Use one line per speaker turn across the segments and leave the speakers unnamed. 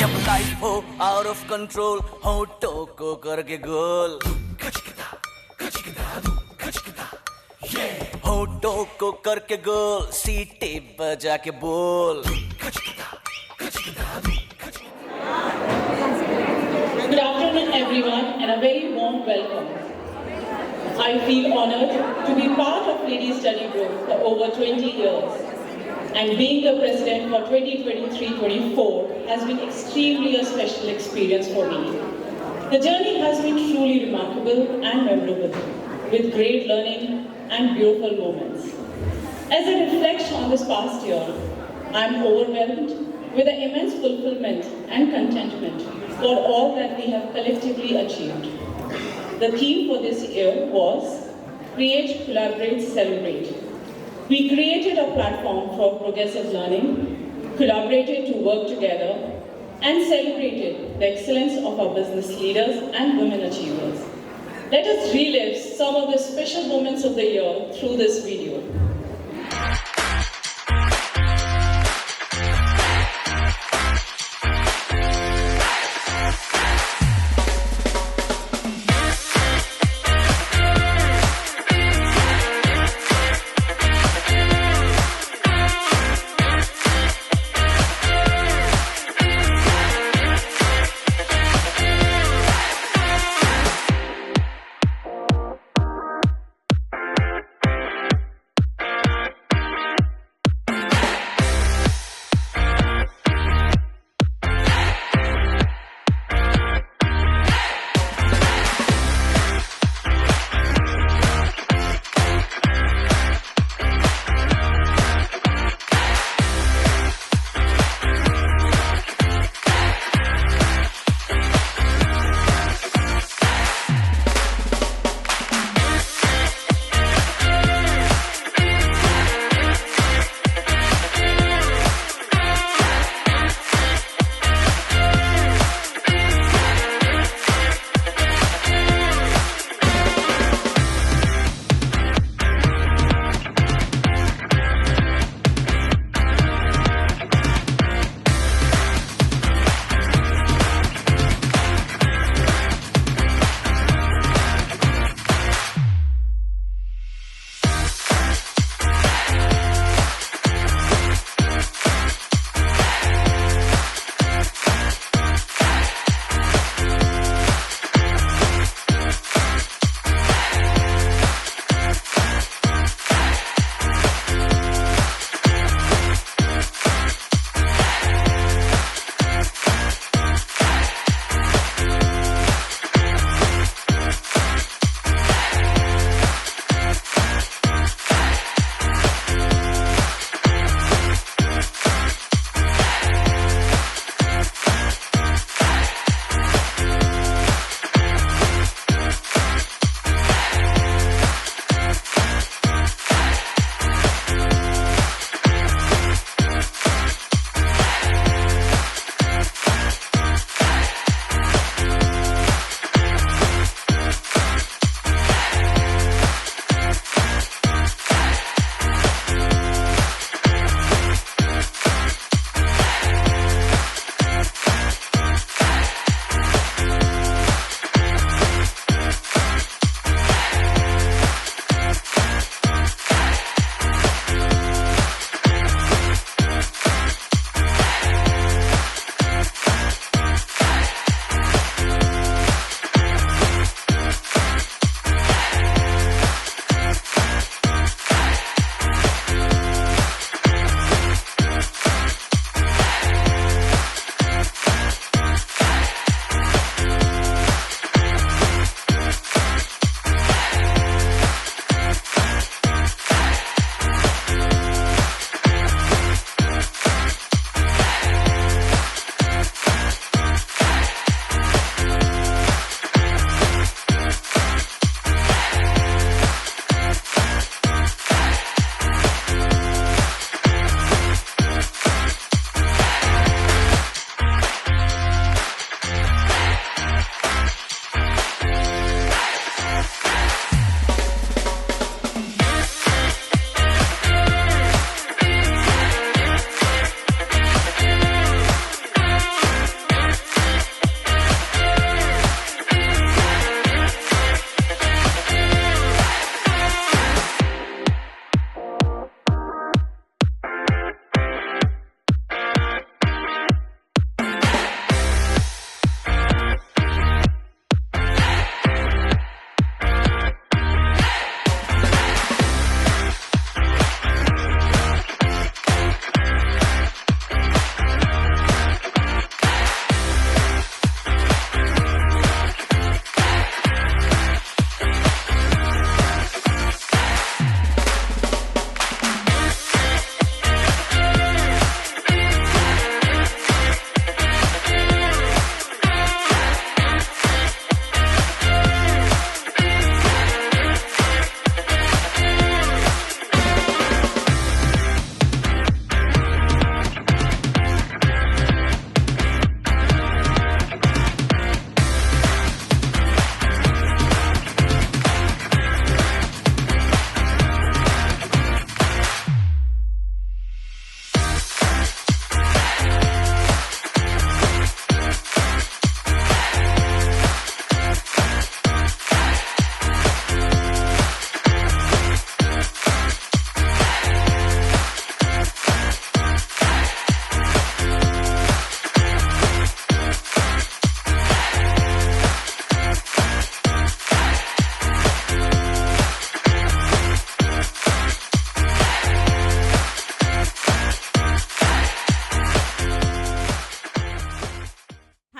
जब लाइफ हो out of control, होठों को करके गोल, होठों को करके गोल, सीटी बजा के बोल।
Good afternoon, everyone, and a very warm welcome. I feel honored to be part of Ladies Study Group for over 20 years, and being the president for 2023-24 has been extremely a special experience for me. The journey has been truly remarkable and memorable, with great learning and beautiful moments. As I reflect on this past year, I am overwhelmed with the immense fulfillment and contentment for all that we have collectively achieved. The theme for this year was Create, Collaborate, Celebrate. We created a platform for progressive learning, collaborated to work together, and celebrated the excellence of our business leaders and women achievers. Let us relive some of the special moments of the year through this video.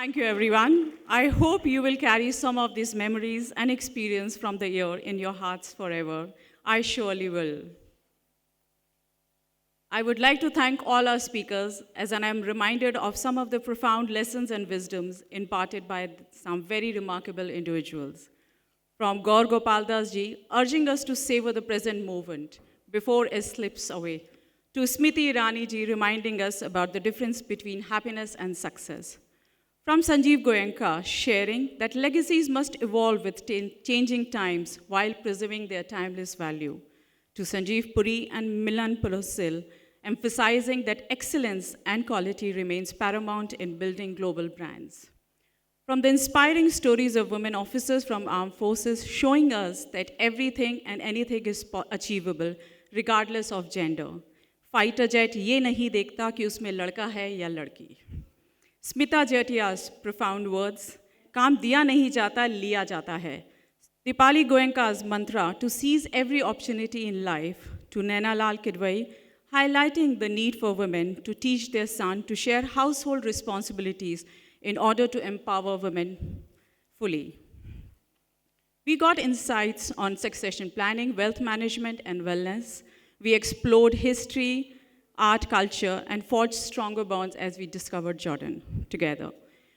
Thank you, everyone. I hope you will carry some of these memories and experience from the year in your hearts forever. I surely will. I would like to thank all our speakers as I am reminded of some of the profound lessons and wisdoms imparted by some very remarkable individuals. From Gaur Gopal Das ji, urging us to savor the present moment before it slips away, to Smriti Irani ji reminding us about the difference between happiness and success. From Sanjeev Goenka, sharing that legacies must evolve with changing times while preserving their timeless value. To Sanjeev Puri and Milan Polosil, emphasizing that excellence and quality remains paramount in building global brands. From the inspiring stories of women officers from armed forces, showing us that everything and anything is achievable, regardless of gender. Fighter jet ये नहीं देखता कि उसमें लड़का है या लड़की. Smita Jatia's profound words, काम दिया नहीं जाता, लिया जाता है. Dipali Goenka's mantra, to seize every opportunity in life. To Naina Lal Kidwai, highlighting the need for women to teach their son to share household responsibilities in order to empower women fully. We got insights on succession planning, wealth management, and wellness. We explored history, art, culture, and forged stronger bonds as we discovered Jordan together.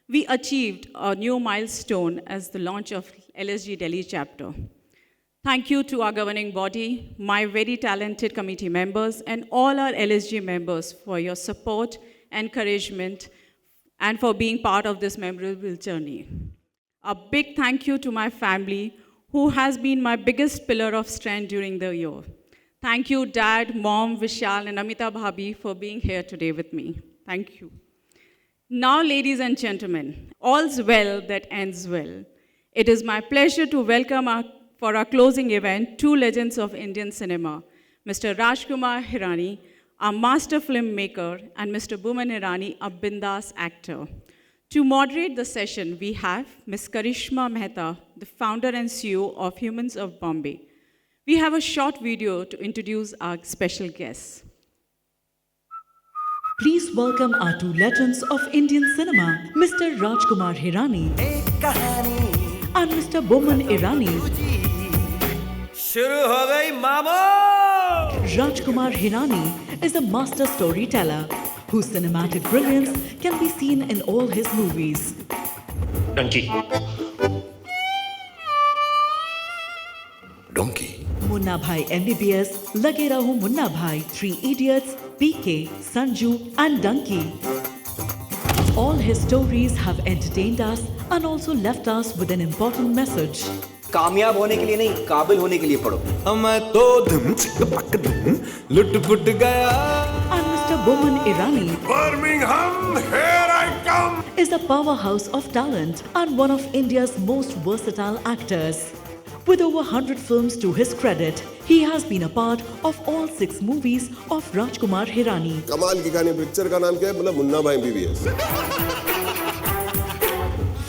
We achieved a new milestone as the launch of LSG Delhi chapter. Thank you to our governing body, my very talented committee members, and all our LSG members for your support, encouragement, and for being part of this memorable journey. A big thank you to my family, who has been my biggest pillar of strength during the year. Thank you, Dad, Mom, Vishal, and Amita Bhabi for being here today with me. Thank you. Now, ladies and gentlemen, all's well that ends well. It is my pleasure to welcome for our closing event, two legends of Indian cinema, Mr. Rajkumar Hirani, a master filmmaker, and Mr. Boman Irani, a bindas actor. To moderate the session, we have Ms. Karishma Mehta, the founder and CEO of Humans of Bombay. We have a short video to introduce our special guests.
Please welcome our two legends of Indian cinema, Mr. Rajkumar Hirani and Mr. Boman Irani.
शुरू हो गई मामो.
Rajkumar Hirani is a master storyteller whose cinematic brilliance can be seen in all his movies.
Donkey.
Munna Bhai MBBS, Lage Raho Munna Bhai, Three Idiots, PK, Sanju and Donkey. All his stories have entertained us and also left us with an important message.
कामयाब होने के लिए नहीं, काबिल होने के लिए पढ़ो.
मैं तो धुम चिक पक धुम लुट पुट गया.
And Mr. Boman Irani,
Birmingham, here I come,
is a powerhouse of talent and one of India's most versatile actors. With over 100 films to his credit, he has been a part of all 6 movies of Rajkumar Hirani.
कमाल की कहानी picture का नाम क्या है? मतलब मुन्ना भाई MBBS.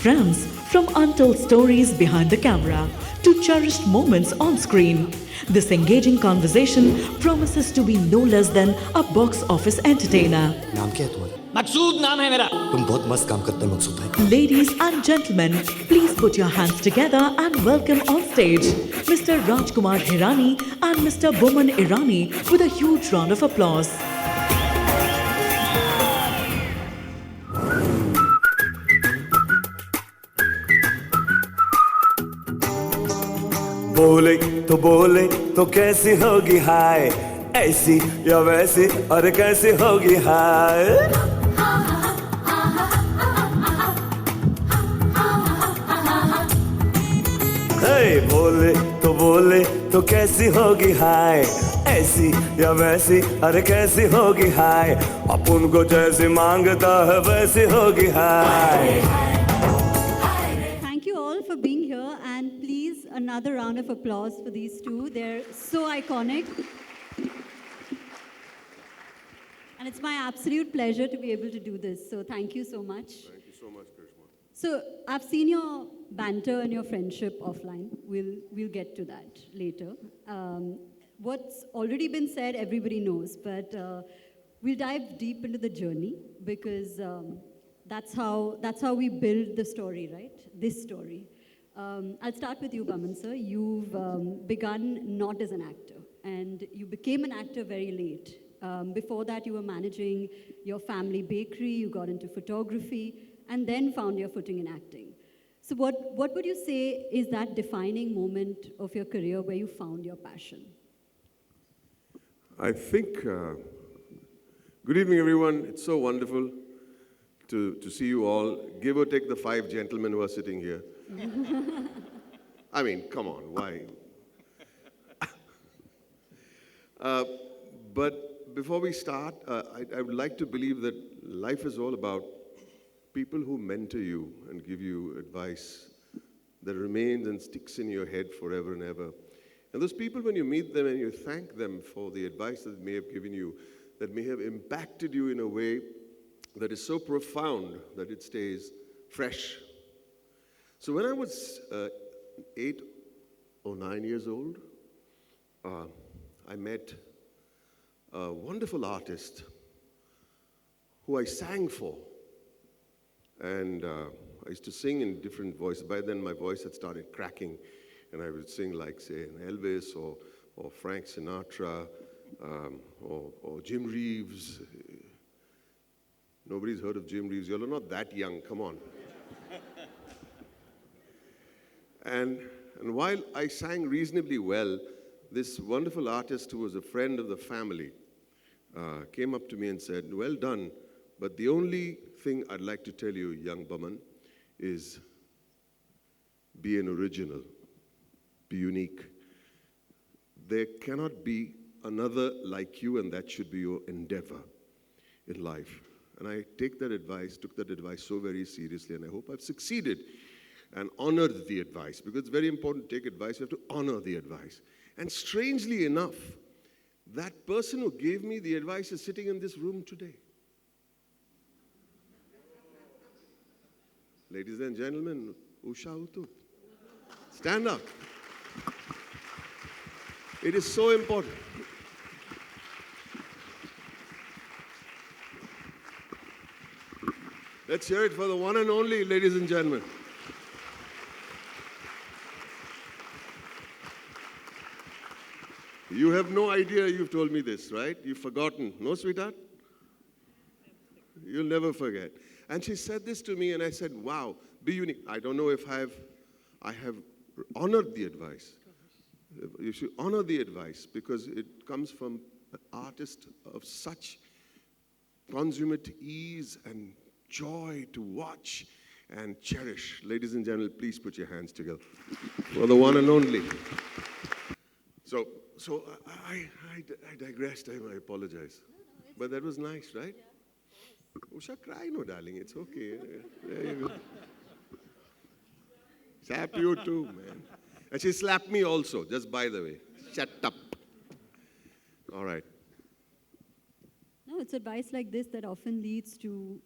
Friends, from untold stories behind the camera to cherished moments on screen, this engaging conversation promises to be no less than a box office entertainer.
नाम क्या है तुम्हारा?
मकसूद नाम है मेरा.
तुम बहुत मस्त काम करते हो मकसूद भाई.
Ladies and gentlemen, please put your hands together and welcome on stage Mr. Rajkumar Hirani and Mr. Boman Irani with a huge round of applause.
बोले तो कैसी होगी हाय, ऐसी या वैसी और कैसी होगी हाय. बोले तो कैसी होगी हाय, ऐसी या वैसी अरे कैसी होगी हाय. अपन को जैसी मांगता है वैसी होगी हाय.
Thank you all for being here, and please another round of applause for these two. They're so iconic. And it's my absolute pleasure to be able to do this. So thank you so much.
Thank you so much, Karishma.
So I've seen your banter and your friendship offline. We'll get to that later. What's already been said, everybody knows, but we'll dive deep into the journey because that's how we build the story, right? This story. I'll start with you, Baman sir. You've begun not as an actor, and you became an actor very late. Before that, you were managing your family bakery, you got into photography, and then found your footing in acting. So what would you say is that defining moment of your career where you found your passion?
I think, good evening, everyone. It's so wonderful to see you all, give or take the 5 gentlemen who are sitting here. I mean, come on, why? But before we start, I would like to believe that life is all about people who mentor you and give you advice that remains and sticks in your head forever and ever. And those people, when you meet them and you thank them for the advice that they may have given you, that may have impacted you in a way that is so profound that it stays fresh. So when I was 8 or 9 years old, I met a wonderful artist who I sang for. And I used to sing in different voices. By then, my voice had started cracking, and I would sing like, say, an Elvis or Frank Sinatra or Jim Reeves. Nobody's heard of Jim Reeves. You're not that young. Come on. And while I sang reasonably well, this wonderful artist who was a friend of the family came up to me and said, "Well done, but the only thing I'd like to tell you, young Baman, is be an original, be unique. There cannot be another like you, and that should be your endeavor in life." And I took that advice so very seriously, and I hope I've succeeded and honored the advice, because it's very important to take advice. You have to honor the advice. And strangely enough, that person who gave me the advice is sitting in this room today. Ladies and gentlemen, Usha Uthup. Stand up. It is so important. Let's hear it for the one and only, ladies and gentlemen. You have no idea you've told me this, right? You've forgotten. No, sweetheart? You'll never forget. And she said this to me, and I said, wow, be unique. I don't know if I have honored the advice. You should honor the advice, because it comes from an artist of such consummate ease and joy to watch and cherish. Ladies and gentlemen, please put your hands together for the one and only. So I digressed. I apologize. But that was nice, right? Usha, cry no, darling. It's okay. There you go. Slap you too, man. And she slapped me also, just by the way. Shut up. All right.
No, it's advice like this that often leads to,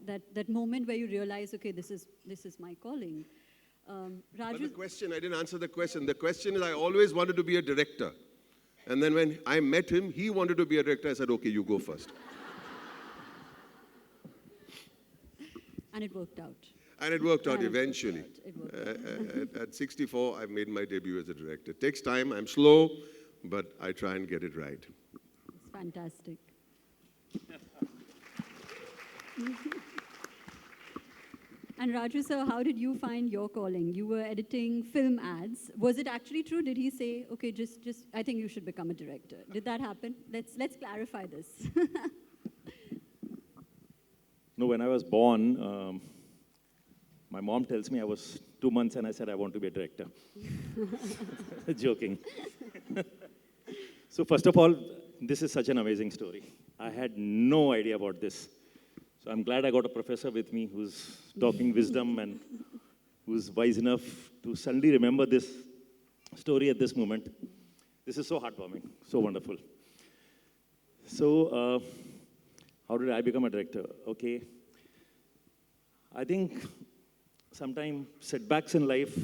that moment where you realize, okay, this is my calling.
But the question, I didn't answer the question. The question is, I always wanted to be a director. And then when I met him, he wanted to be a director. I said, okay, you go first.
And it worked out.
And it worked out eventually.
It worked out.
At 64, I made my debut as a director. It takes time. I'm slow, but I try and get it right.
It's fantastic. And Raju sir, how did you find your calling? You were editing film ads. Was it actually true? Did he say, okay, just I think you should become a director? Did that happen? Let's clarify this.
No, when I was born, my mom tells me I was 2 months and I said I want to be a director. Joking. So first of all, this is such an amazing story. I had no idea about this. So I'm glad I got a professor with me who's talking wisdom and who's wise enough to suddenly remember this story at this moment. This is so heartwarming, so wonderful. So how did I become a director? Okay. I think sometimes setbacks in life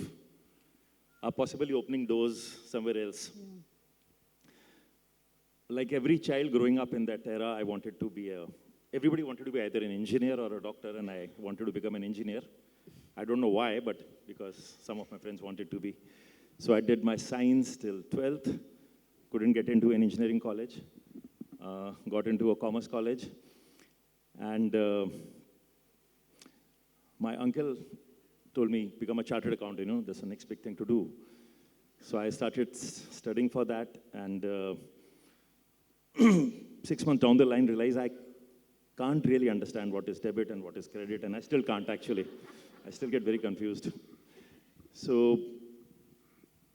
are possibly opening doors somewhere else.
Yeah.
Like every child growing up in that era, I wanted to be a everybody wanted to be either an engineer or a doctor, and I wanted to become an engineer. I don't know why, but because some of my friends wanted to be. So I did my science till 12th, couldn't get into an engineering college, got into a commerce college, and my uncle told me, become a chartered accountant, you know, that's the next big thing to do. So I started studying for that, and 6 months down the line, realized I can't really understand what is debit and what is credit, and I still can't actually. I still get very confused. So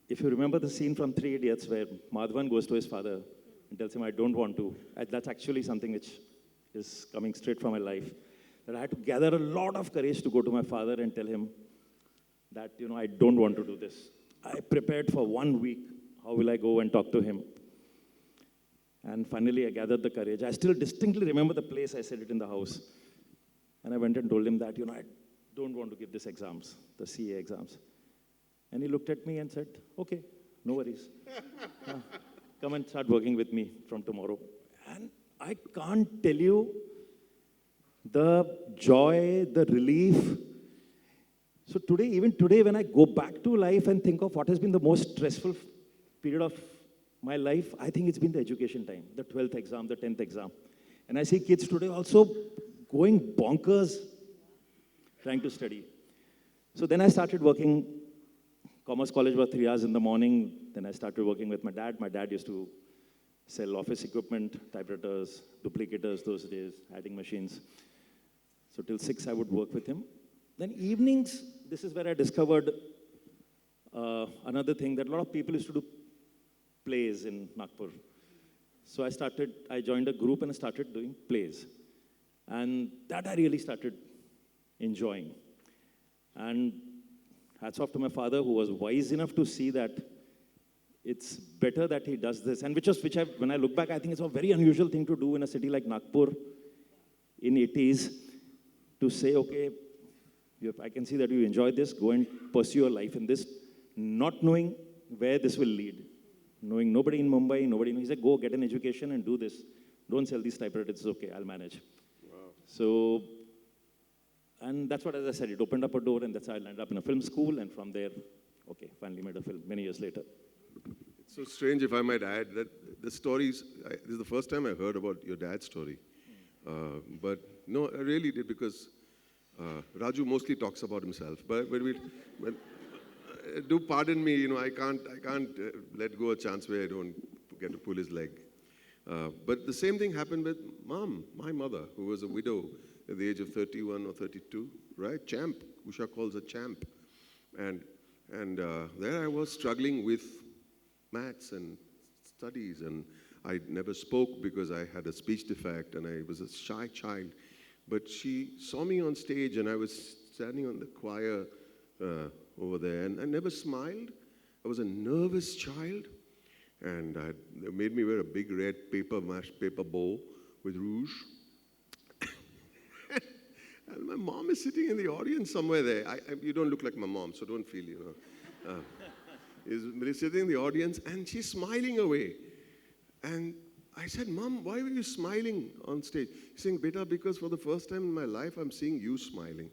if you remember the scene from Three Idiots where Madhavan goes to his father and tells him, I don't want to, that's actually something which is coming straight from my life. That I had to gather a lot of courage to go to my father and tell him that, you know, I don't want to do this. I prepared for 1 week. How will I go and talk to him? And finally, I gathered the courage. I still distinctly remember the place I said it in the house. And I went and told him that, you know, I don't want to give this exams, the CA exams. And he looked at me and said, okay, no worries. Come and start working with me from tomorrow. And I can't tell you the joy, the relief. So today, even today, when I go back to life and think of what has been the most stressful period of my life, I think it's been the education time, the 12th exam, the 10th exam. And I see kids today also going bonkers trying to study. So then I started working. Commerce College was 3 hours in the morning. Then I started working with my dad. My dad used to sell office equipment, typewriters, duplicators those days, adding machines. So till 6, I would work with him. Then evenings, this is where I discovered another thing that a lot of people used to do plays in Nagpur. So I joined a group and I started doing plays. And that I really started enjoying. And hats off to my father, who was wise enough to see that it's better that he does this. And when I look back, I think it's a very unusual thing to do in a city like Nagpur in 80s, to say, okay, I can see that you enjoy this, go and pursue your life in this, not knowing where this will lead. Knowing nobody in Mumbai, he said, go get an education and do this. Don't sell these typewriters, it's okay, I'll manage. Wow. So, and that's what, as I said, it opened up a door, and that's how I landed up in a film school, and from there, okay, finally made a film many years later.
It's so strange, if I might add, that the stories, this is the first time I heard about your dad's story. But no, I really did, because Raju mostly talks about himself. But do pardon me, you know, I can't let go a chance where I don't get to pull his leg. But the same thing happened with Mom, my mother, who was a widow at the age of 31 or 32, right? Champ, Usha calls her champ. And there I was struggling with maths and studies, and I never spoke because I had a speech defect and I was a shy child. But she saw me on stage, and I was standing on the choir over there, and I never smiled. I was a nervous child, and they made me wear a big red paper bow with rouge. And my mom is sitting in the audience somewhere there. You don't look like my mom, so don't feel, you know. Is sitting in the audience, and she's smiling away. And I said, Mom, why were you smiling on stage? She's saying, Beta, because for the first time in my life, I'm seeing you smiling.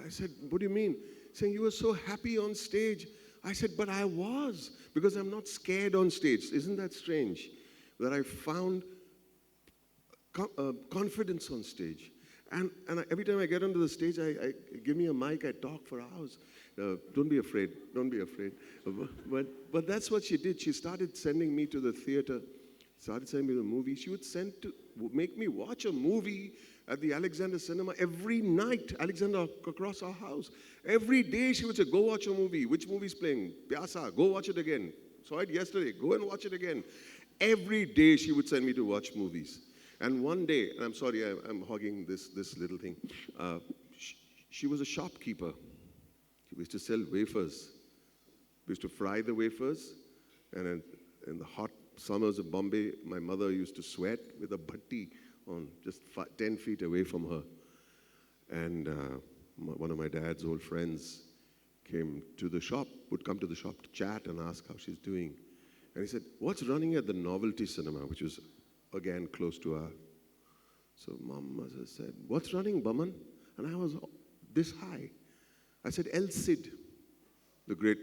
I said, what do you mean? Saying, you were so happy on stage. I said, but I was, because I'm not scared on stage. Isn't that strange? That I found confidence on stage. And every time I get onto the stage, I give me a mic, I talk for hours. Don't be afraid, don't be afraid. But that's what she did. She started sending me to the theater, started sending me to the movie. She would make me watch a movie at the Alexander Cinema every night, Alexander across our house. Every day she would say, go watch a movie. Which movie's playing? Pyasa, go watch it again. Saw it yesterday, go and watch it again. Every day she would send me to watch movies. And one day, and I'm sorry, I'm hogging this little thing. She was a shopkeeper. We used to sell wafers. We used to fry the wafers, and in the hot summers of Bombay, my mother used to sweat with a bhatti on just 10 feet away from her. And one of my dad's old friends came to the shop, would come to the shop to chat and ask how she's doing. And he said, what's running at the Novelty Cinema, which was, again, close to our So Mom must have said, "What's running, Baman?" And I was this high. I said, El Cid, the great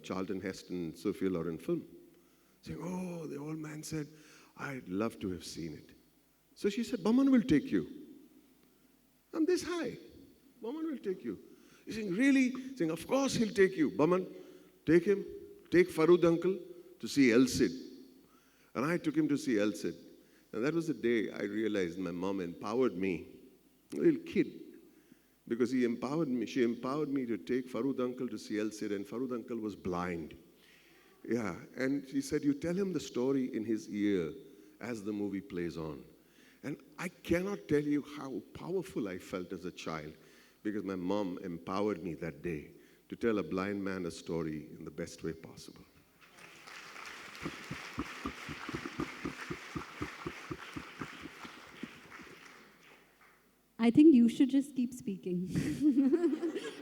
Charlton Heston, Sophia Loren film. Saying, oh, the old man said, I'd love to have seen it. So she said, Baman will take you. I'm this high. Baman will take you. He's saying, really? Saying, of course he'll take you. Baman, take him. Take Farooq uncle to see El Cid. And I took him to see El Cid. And that was the day I realized my mom empowered me, a little kid, because she empowered me to take Farooq uncle to see El Cid, and Farooq uncle was blind. Yeah, and she said, you tell him the story in his ear as the movie plays on. And I cannot tell you how powerful I felt as a child, because my mom empowered me that day to tell a blind man a story in the best way possible.
I think you should just keep speaking.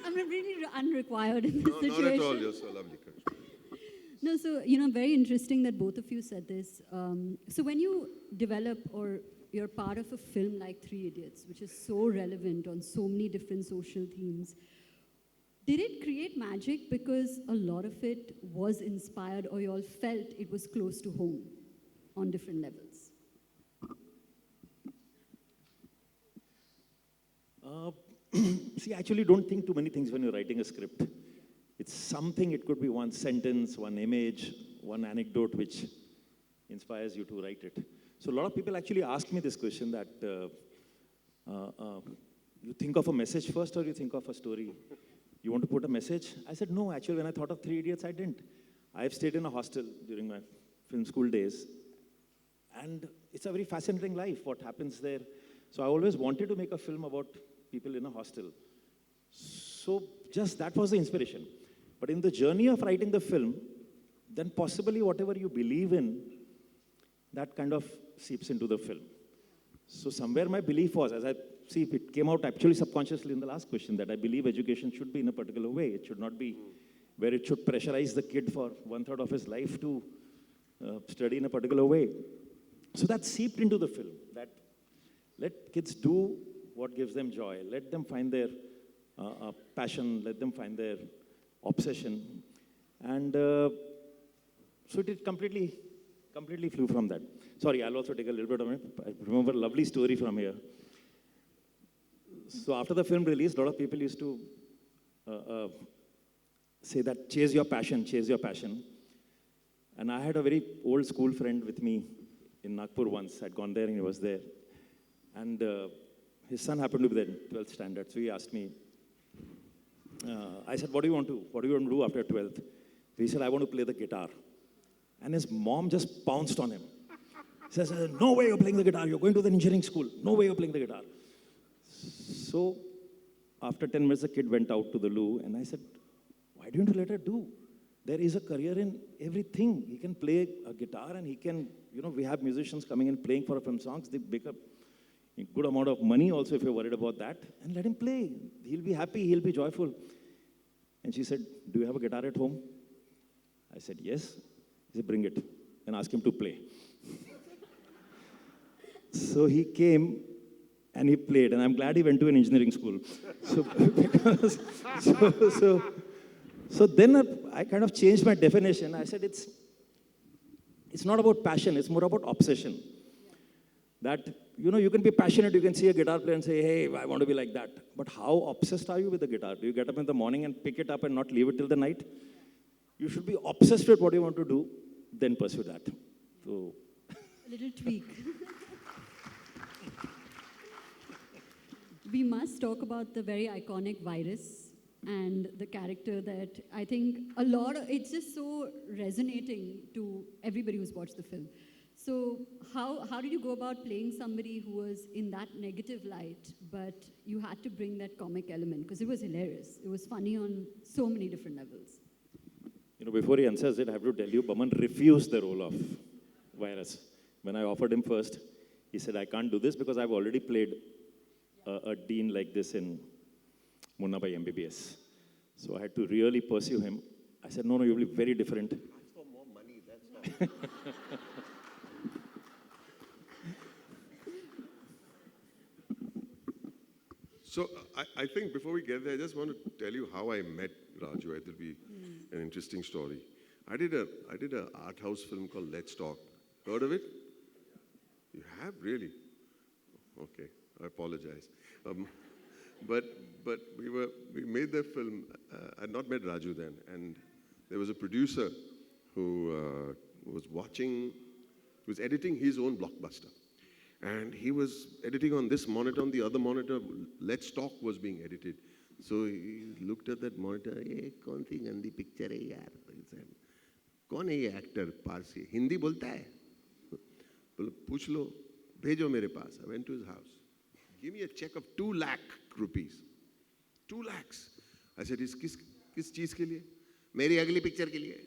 I'm really unrequired in this situation.
Not at all, you're so lovely, Krishna.
No, so, very interesting that both of you said this. So when you develop or you're part of a film like Three Idiots, which is so relevant on so many different social themes, did it create magic because a lot of it was inspired or you all felt it was close to home on different levels?
See, I actually don't think too many things when you're writing a script. It's something, it could be one sentence, one image, one anecdote which inspires you to write it. So a lot of people actually ask me this question that, you think of a message first or you think of a story? You want to put a message? I said, no, actually when I thought of Three Idiots, I didn't. I've stayed in a hostel during my film school days. And it's a very fascinating life, what happens there. So I always wanted to make a film about people in a hostel. So just that was the inspiration. But in the journey of writing the film, then possibly whatever you believe in, that kind of seeps into the film. So somewhere my belief was, as I see, it came out actually subconsciously in the last question, that I believe education should be in a particular way. It should not be where it should pressurize the kid for 1/3 of his life to study in a particular way. So that seeped into the film, that let kids do what gives them joy. Let them find their passion. Let them find their obsession. And so it completely flew from that. Sorry, I'll also take a little bit of it. I remember a lovely story from here. So after the film release, a lot of people used to say that, chase your passion, chase your passion. And I had a very old school friend with me in Nagpur once. I'd gone there and he was there. And his son happened to be there in 12th standard. So he asked me, I said, what do you want to do after 12th? He said, I want to play the guitar. And his mom just pounced on him. He says, no way you're playing the guitar. You're going to the engineering school. No way you're playing the guitar. So after 10 minutes, the kid went out to the loo. And I said, why don't you let her do? There is a career in everything. He can play a guitar and he can, we have musicians coming in playing for film songs. They make a good amount of money also if you're worried about that. And let him play. He'll be happy. He'll be joyful. And she said, do you have a guitar at home? I said, yes. He said, bring it and ask him to play. So he came and he played. And I'm glad he went to an engineering school. So then I kind of changed my definition. I said, it's not about passion. It's more about obsession. That, you can be passionate, you can see a guitar player and say, hey, I want to be like that. But how obsessed are you with the guitar? Do you get up in the morning and pick it up and not leave it till the night? You should be obsessed with what you want to do, then pursue that. So,
a little tweak. We must talk about the very iconic virus and the character that I think it's just so resonating to everybody who's watched the film. So how did you go about playing somebody who was in that negative light, but you had to bring that comic element? Because it was hilarious. It was funny on so many different levels.
Before he answers it, I have to tell you, Baman refused the role of virus. When I offered him first, he said, I can't do this because I've already played a dean like this in Munna Bhai MBBS. So I had to really pursue him. I said, no, you'll be very different.
Ask for more money, that's all. So I think before we get there, I just want to tell you how I met Raju. It will be an interesting story. I did a art house film called Let's Talk. Heard of it? You have really? Okay, I apologize. But we made the film. I had not met Raju then, and there was a producer who was editing his own blockbuster. And he was editing on this monitor, on the other monitor, Let's Talk was being edited. So he looked at that monitor, "Ye kaun si gandi picture hai yaar?" He said, "Kaun hai ye actor Parsi? Hindi bolta hai?" Bola, "Puch lo, bhejo mere paas." I went to his house. "Give me a check of 2 lakh rupees." 2 lakhs. I said, किस चीज़ के लिए? मेरी अगली picture के लिए.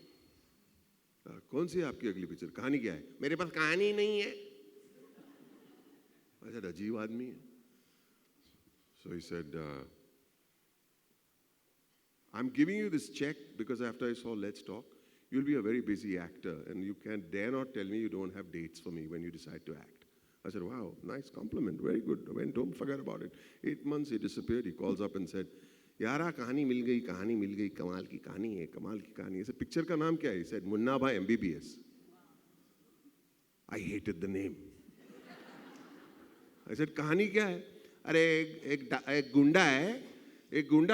कौन सी आपकी अगली पिक्चर? कहानी क्या है? मेरे पास कहानी नहीं है. I said, अजीब आदमी है. So he said, I'm giving you this check because after I saw Let's Talk, you'll be a very busy actor and you dare not tell me you don't have dates for me when you decide to act. I said, wow, nice compliment, very good. I went home, forgot about it. 8 months, he disappeared. He calls up and said, यारा कहानी मिल गई, कमाल की कहानी है. I said, picture का नाम क्या है? He said, Munna Bhai MBBS. I hated the name. I said, कहानी क्या है? अरे एक गुंडा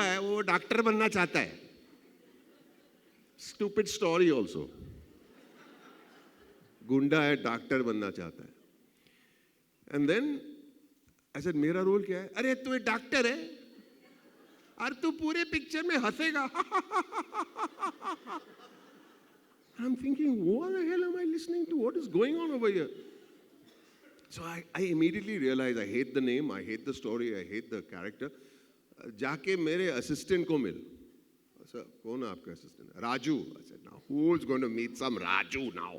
है वो डॉक्टर बनना चाहता है. Stupid story also. गुंडा है डॉक्टर बनना चाहता है. And then I said, मेरा रोल क्या है? अरे तू एक डॉक्टर है और तू पूरे पिक्चर में हंसेगा. I'm thinking, what the hell am I listening to? What is going on over here? So I immediately realized I hate the name, I hate the story, I hate the character. जाके मेरे assistant को मिल. Sir, कौन है आपका assistant? Raju. I said, now who's going to meet some Raju now?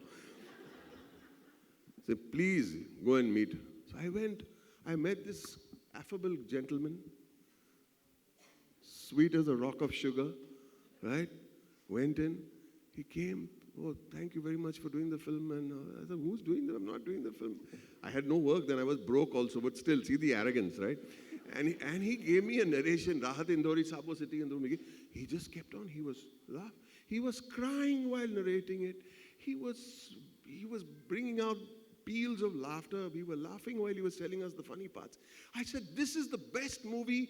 I said, please go and meet. So I went. I met this affable gentleman, sweet as a rock of sugar, right? Went in. He came. Oh, thank you very much for doing the film. And I said, who's doing the? I'm not doing the film. I had no work then. I was broke also, but still, see the arrogance, right? And he gave me a narration. Rahat Indori Saab was sitting in the room. He just kept on. He was crying while narrating it. He was bringing out peals of laughter. We were laughing while he was telling us the funny parts. I said, this is the best movie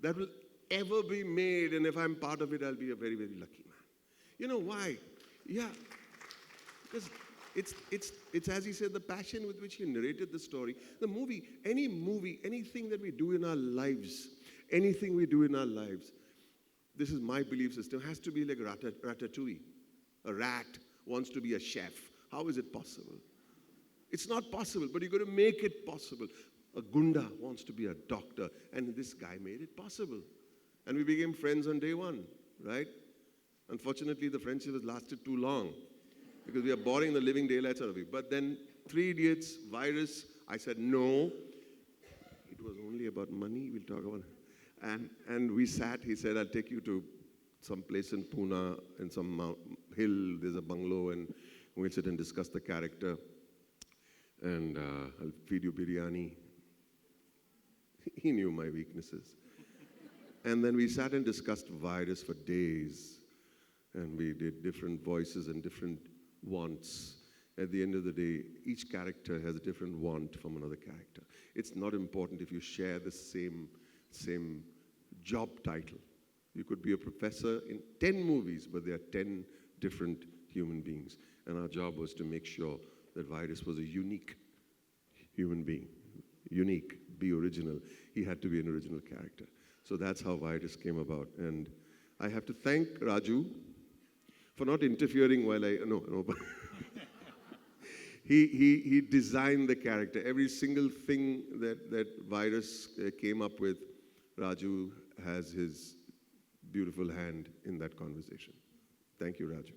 that will ever be made. And if I'm part of it, I'll be a very, very lucky man. You know why? Yeah, because it's as he said, the passion with which he narrated the story. The movie, anything that we do in our lives, this is my belief system, has to be like Ratatouille. A rat wants to be a chef. How is it possible? It's not possible, but you've got to make it possible. A gunda wants to be a doctor, and this guy made it possible. And we became friends on day one, right? Unfortunately, the friendship has lasted too long because we are boring the living daylights out of it. But then 3 Idiots, Virus, I said no. It was only about money, we'll talk about it. And we sat, he said, I'll take you to some place in Pune, in some hill, there's a bungalow, and we'll sit and discuss the character. And I'll feed you biryani. He knew my weaknesses. And then we sat and discussed Virus for days. And we did different voices and different wants. At the end of the day, each character has a different want from another character. It's not important if you share the same job title. You could be a professor in 10 movies, but there are 10 different human beings. And our job was to make sure that Virus was a unique human being. Unique, be original. He had to be an original character. So that's how Virus came about. And I have to thank Raju for not interfering while but he designed the character. Every single thing that Virus came up with, Raju has his beautiful hand in that conversation. Thank you, Raju.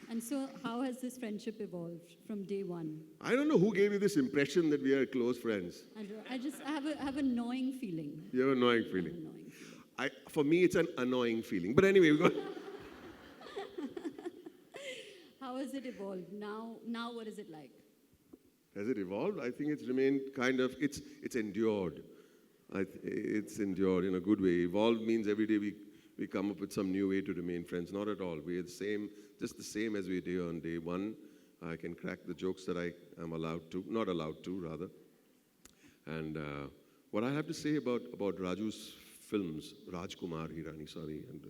And so how has this friendship evolved from day one?
I don't know who gave you this impression that we are close friends.
I have an annoying feeling.
You have an annoying feeling. For me, it's an annoying feeling. But anyway, we got.
How has it evolved? Now what is it like?
Has it evolved? I think it's remained kind of, it's endured. It's endured in a good way. Evolved means every day we come up with some new way to remain friends. Not at all. We're the same, just the same as we did on day one. I can crack the jokes that I am allowed to, not allowed to, rather. And what I have to say about Raju's films, Rajkumar Hirani, sorry, and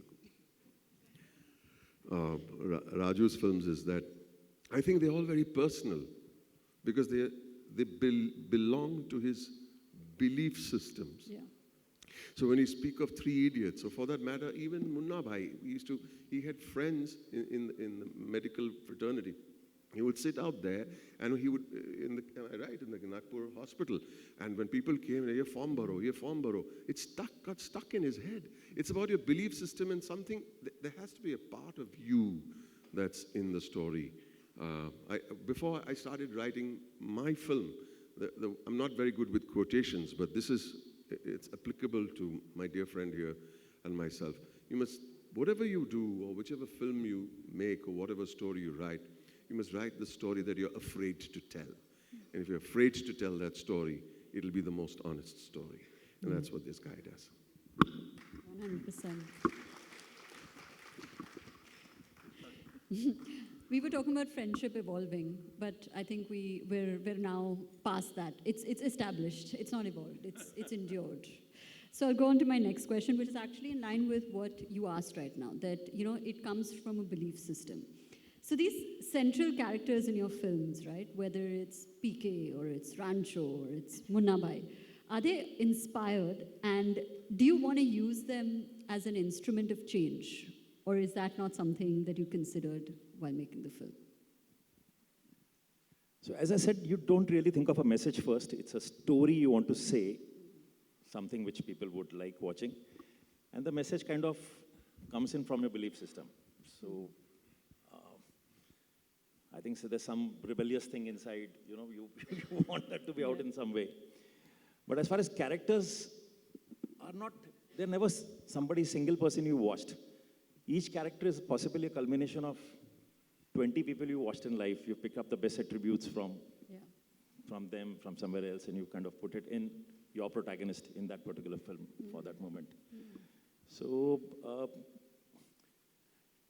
Raju's films is that I think they're all very personal because they belong to his belief systems.
Yeah.
So when you speak of Three Idiots, or for that matter, even Munna Bhai, he had friends in the medical fraternity. He would sit out there, and he would, in the Nagpur hospital, and when people came, ye form baro, it got stuck in his head. It's about your belief system and something, there has to be a part of you that's in the story. Before I started writing my film, I'm not very good with quotations, but it's applicable to my dear friend here and myself. You must, whatever you do, or whichever film you make, or whatever story you write, you must write the story that you're afraid to tell. And if you're afraid to tell that story, it'll be the most honest story. And that's what this guy does.
100%. We were talking about friendship evolving, but I think we're now past that. It's established. It's not evolved. It's endured. So I'll go on to my next question, which is actually in line with what you asked right now, that it comes from a belief system. So these central characters in your films, right, whether it's PK or it's Rancho or it's Munna Bhai, are they inspired, and do you want to use them as an instrument of change, or is that not something that you considered while making the film?
So as I said, you don't really think of a message first. It's a story you want to say, something which people would like watching, and the message kind of comes in from your belief system. So I think so there's some rebellious thing inside, you want that to be out in some way. But as far as characters are not, they're never somebody single person you watched. Each character is possibly a culmination of 20 people you watched in life. You pick up the best attributes from them, from somewhere else, and you kind of put it in your protagonist in that particular film for that moment. So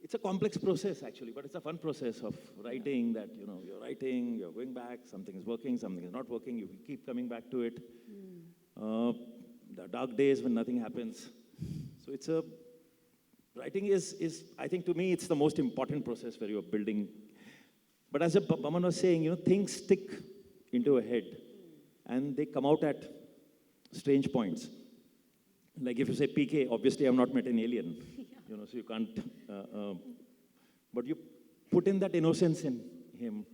it's a complex process, actually, but it's a fun process of writing that, you're writing, you're going back, something is working, something is not working, you keep coming back to it. The dark days when nothing happens. So it's writing is, I think to me, it's the most important process where you're building. But as Baman was saying, things stick into your head and they come out at strange points. Like if you say PK, obviously I've not met an alien. So you can't, but you put in that innocence in him.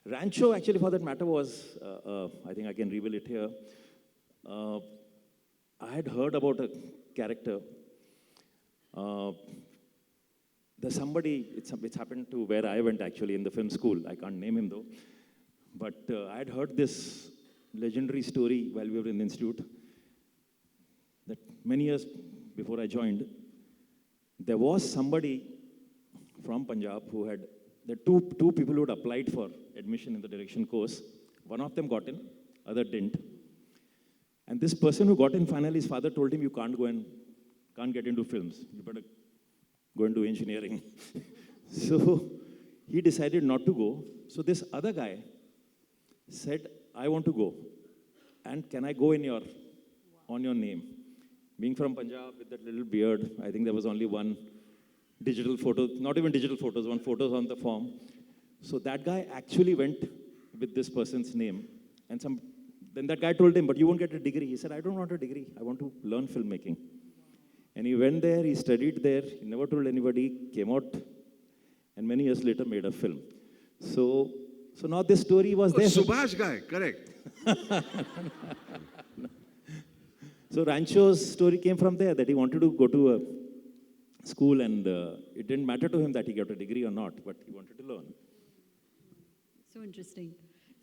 Rancho, actually, for that matter, was, I think I can reveal it here. I had heard about a character. There's somebody, it's happened to where I went actually in the film school. I can't name him though. But I had heard this legendary story while we were in the institute that many years before I joined, there was somebody from Punjab who had, the two people who had applied for admission in the direction course. One of them got in, other didn't. And this person who got in finally, his father told him, you can't get into films. You better go into engineering. So he decided not to go. So this other guy said, I want to go. And can I go on your name? Being from Punjab with that little beard, I think there was only one digital photo, not even digital photos, one photos on the form. So that guy actually went with this person's name. And then that guy told him, but you won't get a degree. He said, I don't want a degree. I want to learn filmmaking. And he went there, he studied there, he never told anybody, came out, and many years later made a film. So now this story was there.
Subhash guy, correct.
So Rancho's story came from there, that he wanted to go to a school and it didn't matter to him that he got a degree or not, but he wanted to learn.
So interesting.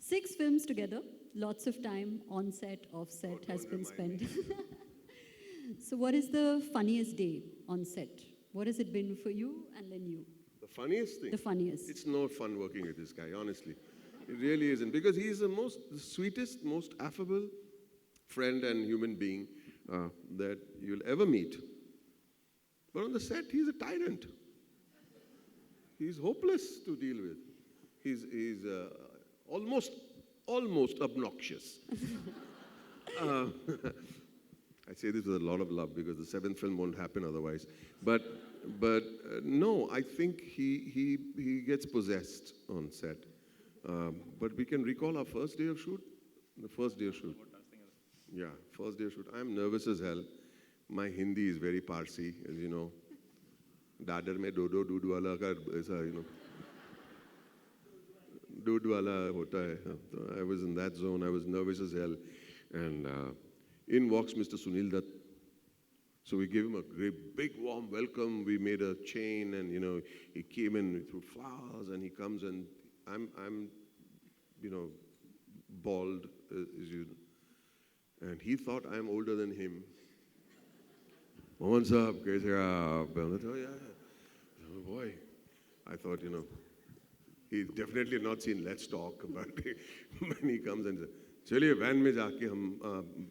6 films together, lots of time on set, off set has been spent. So what is the funniest day on set? What has it been for you and then you?
The funniest thing?
The funniest.
It's no fun working with this guy, honestly. It really isn't. Because he's the sweetest, most affable friend and human being that you'll ever meet. But on the set, he's a tyrant. He's hopeless to deal with. He's almost obnoxious. I say this with a lot of love because the seventh film won't happen otherwise. But no, I think he gets possessed on set. But we can recall our first day of shoot. The first day of shoot. Yeah, first day of shoot. I'm nervous as hell. My Hindi is very Parsi, as you know. Dadar mein dodo dood wala ka aisa, you know. Dood wala hota hai. So I was in that zone. I was nervous as hell. And in walks Mr. Sunil Dutt. So we gave him a great big warm welcome. We made a chain, and you know, he came in through flowers, and he comes, and I'm you know, bald as you, and he thought I'm older than him. Mohan Saab, kaise aap? I thought, oh yeah, oh boy. I thought, you know, he's definitely not seen Let's Talk, but when he comes and says, चलिए van में जाके हम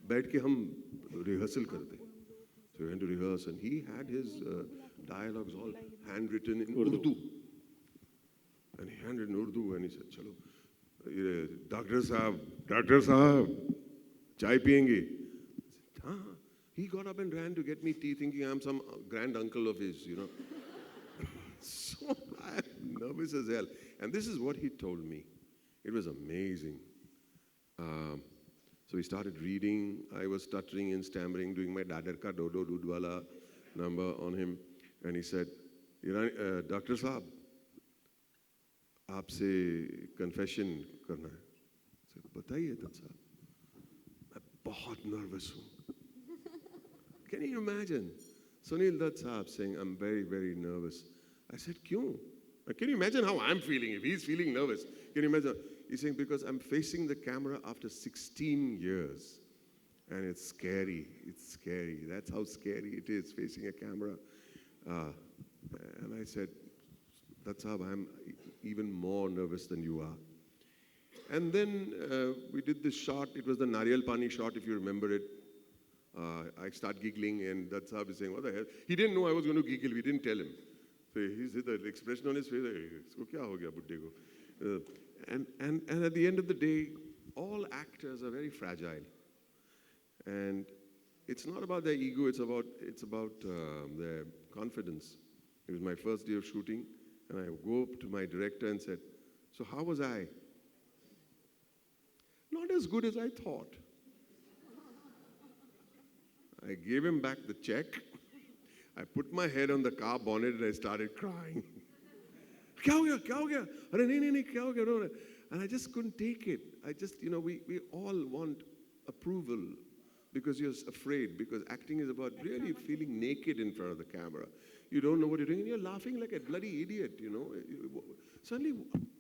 बैठ के हम rehearsal करते. So we went to rehearse, and he had his dialogues all handwritten in Urdu. And he handed in Urdu, and he said, "Chalo, Doctor Sahab, chai piyenge?" Huh? He got up and ran to get me tea, thinking I'm some grand uncle of his, you know. So I'm nervous as hell. And this is what he told me. It was amazing. So we started reading. I was stuttering and stammering, doing my dadar ka dodo dudwala number on him. And he said, Dr. Saab, aapse confession karna hai. I said, bataiye Dutt Saab. Main bahut nervous hu. Can you imagine? Sunil Dutt Saab saying, I'm very, very nervous. I said, kyun? Can you imagine how I'm feeling if he's feeling nervous? Can you imagine? He's saying, because I'm facing the camera after 16 years. And it's scary. It's scary. That's how scary it is, facing a camera. And I said, that's how I'm even more nervous than you are. And then we did this shot. It was the Nariyal Pani shot, if you remember it. I start giggling, and Dutt Saab is saying, what the hell? He didn't know I was going to giggle. We didn't tell him. So he's the expression on his face, isko kya ho gaya budde ko? And at the end of the day, all actors are very fragile. And it's not about their ego, it's about their confidence. It was my first day of shooting, and I go up to my director and said, so how was I? Not as good as I thought. I gave him back the check. I put my head on the car bonnet and I started crying. Kya ho gaya? Kya ho gaya? Arre nahi, kya ho gaya? No. And I just couldn't take it. I just, you know, we all want approval because you're afraid, because acting is about really feeling naked in front of the camera. You don't know what you're doing, and you're laughing like a bloody idiot, you know. Suddenly,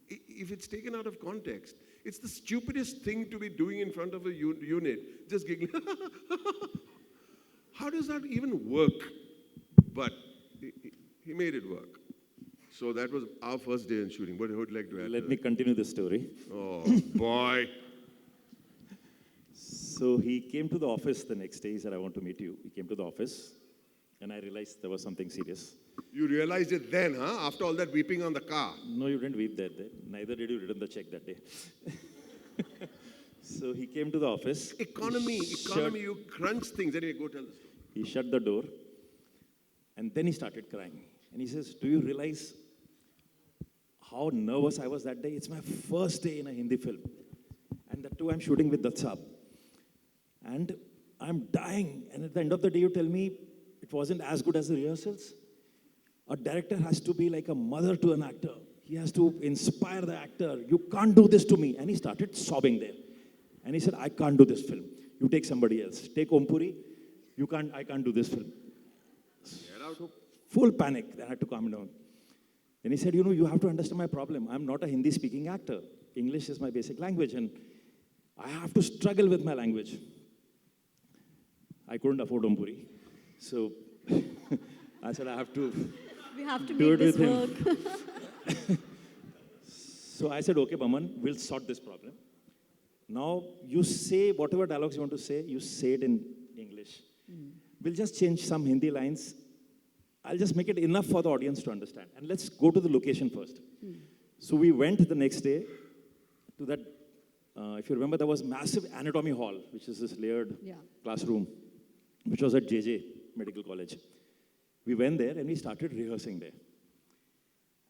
if it's taken out of context, it's the stupidest thing to be doing in front of a unit, just giggling. How does that even work? But he made it work. So that was our first day in shooting. What would you like to add?
Let me continue the story.
Oh, boy.
So he came to the office the next day. He said, I want to meet you. He came to the office, and I realized there was something serious.
You realized it then, huh? After all that weeping on the car.
No, you didn't weep that day. Neither did you return the check that day. So he came to the office.
Economy, you crunch things. Anyway, go tell the story.
He shut the door, and then he started crying. And he says, do you realize how nervous I was that day? It's my first day in a Hindi film. And that too, I'm shooting with Dutt Saab. And I'm dying. And at the end of the day, you tell me it wasn't as good as the rehearsals. A director has to be like a mother to an actor. He has to inspire the actor. You can't do this to me. And he started sobbing there. And he said, I can't do this film. You take somebody else. Take Om Puri. I can't do this film. So full panic. Then I had to calm down. Then he said, you know, you have to understand my problem. I'm not a Hindi-speaking actor. English is my basic language, and I have to struggle with my language. I couldn't afford Om Puri. So I said, I have to
We have to
do
make
it
this
with him.
work.
So I said, okay, Baman, we'll sort this problem. Now you say whatever dialogues you want to say, you say it in English. We'll just change some Hindi lines. I'll just make it enough for the audience to understand. And let's go to the location first. So we went the next day to that, if you remember, there was massive anatomy hall, which is this layered classroom, which was at JJ Medical College. We went there and we started rehearsing there.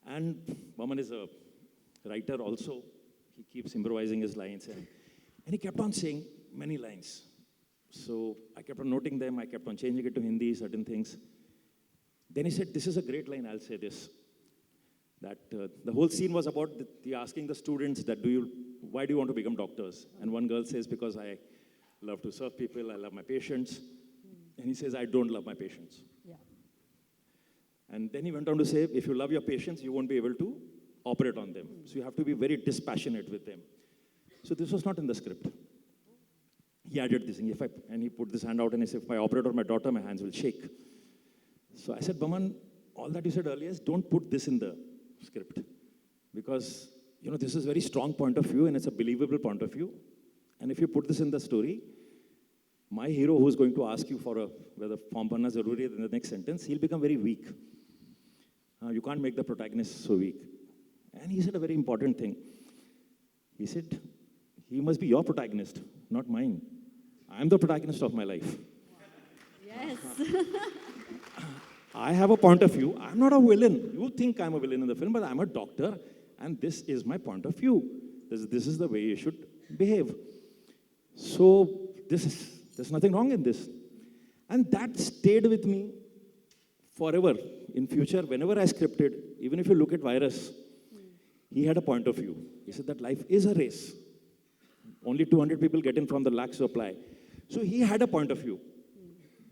And Baman is a writer also. He keeps improvising his lines. And he kept on saying many lines. So I kept on noting them. I kept on changing it to Hindi, certain things. Then he said, this is a great line, I'll say this. That the whole scene was about the asking the students that why do you want to become doctors? And one girl says, because I love to serve people, I love my patients. And he says, I don't love my patients.
Yeah.
And then he went on to say, if you love your patients, you won't be able to operate on them. So you have to be very dispassionate with them. So this was not in the script. He added this thing, and he put this hand out and he said, if I operate on my daughter, my hands will shake. So I said, Baman, all that you said earlier is don't put this in the script. Because, this is a very strong point of view and it's a believable point of view. And if you put this in the story, my hero who's going to ask you for whether form bhanna zaruri hai in the next sentence, he'll become very weak. You can't make the protagonist so weak. And he said a very important thing. He said, he must be your protagonist, not mine. I'm the protagonist of my life.
Yes.
I have a point of view. I'm not a villain. You think I'm a villain in the film, but I'm a doctor, and this is my point of view. This is the way you should behave. So there's nothing wrong in this. And that stayed with me forever. In future, whenever I scripted, even if you look at Virus, he had a point of view. He said that life is a race. Only 200 people get in from the lakhs who apply. So he had a point of view.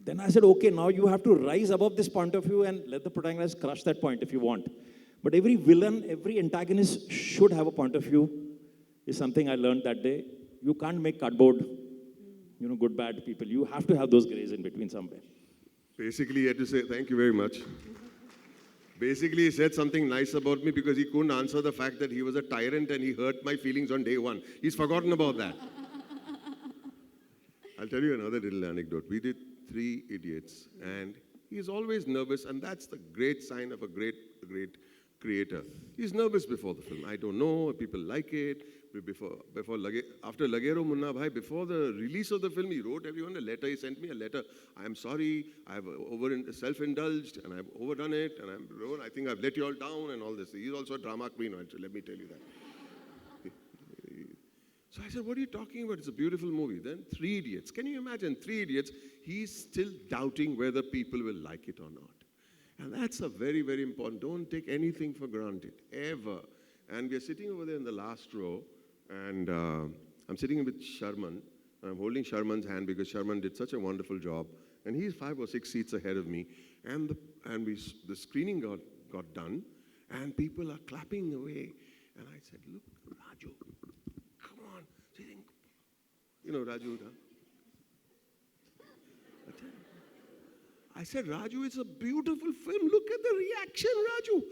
Then I said, okay, now you have to rise above this point of view and let the protagonist crush that point if you want. But every villain, every antagonist should have a point of view, is something I learned that day. You can't make cardboard, good, bad people. You have to have those grays in between somewhere.
Basically, he had to say, thank you very much. Basically, he said something nice about me because he couldn't answer the fact that he was a tyrant and he hurt my feelings on day one. He's forgotten about that. I'll tell you another little anecdote. We did 3 Idiots, and he's always nervous, and that's the great sign of a great creator. He's nervous before the film. I don't know if people like it. After Lagero Munna Bhai, before the release of the film, he wrote everyone a letter. He sent me a letter. I am sorry. I have self-indulged, and I've overdone it, and I think I've let you all down, and all this. He's also a drama queen, let me tell you that. So I said, what are you talking about? It's a beautiful movie. Then 3 Idiots. Can you imagine 3 Idiots? He's still doubting whether people will like it or not. And that's a very, very important. Don't take anything for granted, ever. And we're sitting over there in the last row, and I'm sitting with Sharman. I'm holding Sharman's hand because Sharman did such a wonderful job. And he's 5 or 6 seats ahead of me. And the screening got done, and people are clapping away. And I said, look, Raju. Raju. I said, Raju, it's a beautiful film. Look at the reaction, Raju.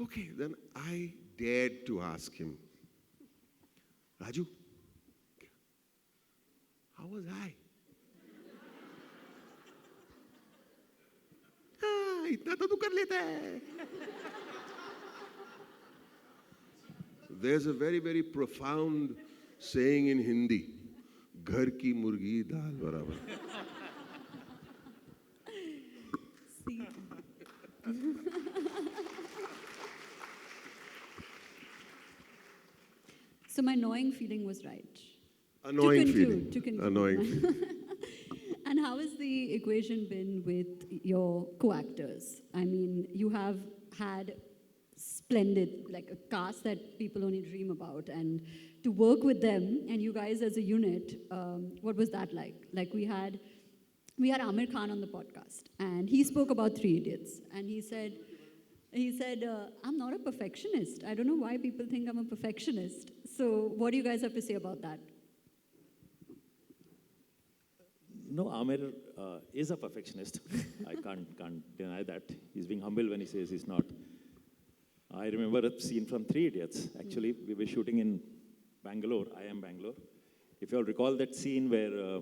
Okay. Then I dared to ask him, Raju, how was I? इतना तो तू कर लेता है. There's a very, very profound saying in Hindi, घर की मुर्गी दाल बराबर.
So my annoying feeling was right.
Annoying feeling.
To conclude.
Annoying feeling.
And how has the equation been with your co-actors? I mean, you have had splendid, like a cast that people only dream about, and to work with them and you guys as a unit, what was that like? Like we had Amir Khan on the podcast, and he spoke about 3 Idiots, and he said, I'm not a perfectionist. I don't know why people think I'm a perfectionist. So what do you guys have to say about that?
No, Amir is a perfectionist. I can't deny that. He's being humble when he says he's not. I remember a scene from Three Idiots. Actually, we were shooting in Bangalore. I am Bangalore. If you all recall that scene where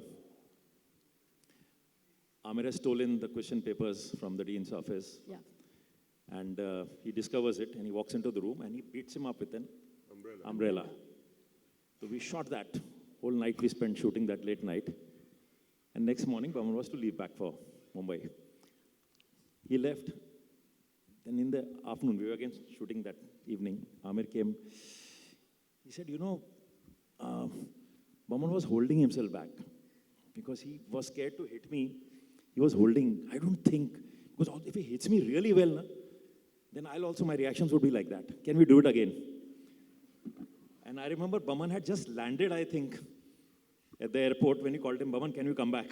Amir has stolen the question papers from the dean's office.
Yeah.
And he discovers it and he walks into the room and he beats him up with an umbrella. So we shot that. Whole night we spent shooting that late night. And next morning, Baman was to leave back for Mumbai. He left. Then in the afternoon, we were again shooting that evening. Amir came. He said, you know, Baman was holding himself back because he was scared to hit me. He was holding, I don't think, because if he hits me really well, na, then my reactions would be like that. Can we do it again? And I remember Baman had just landed, I think, at the airport when he called him, Baman, can you come back?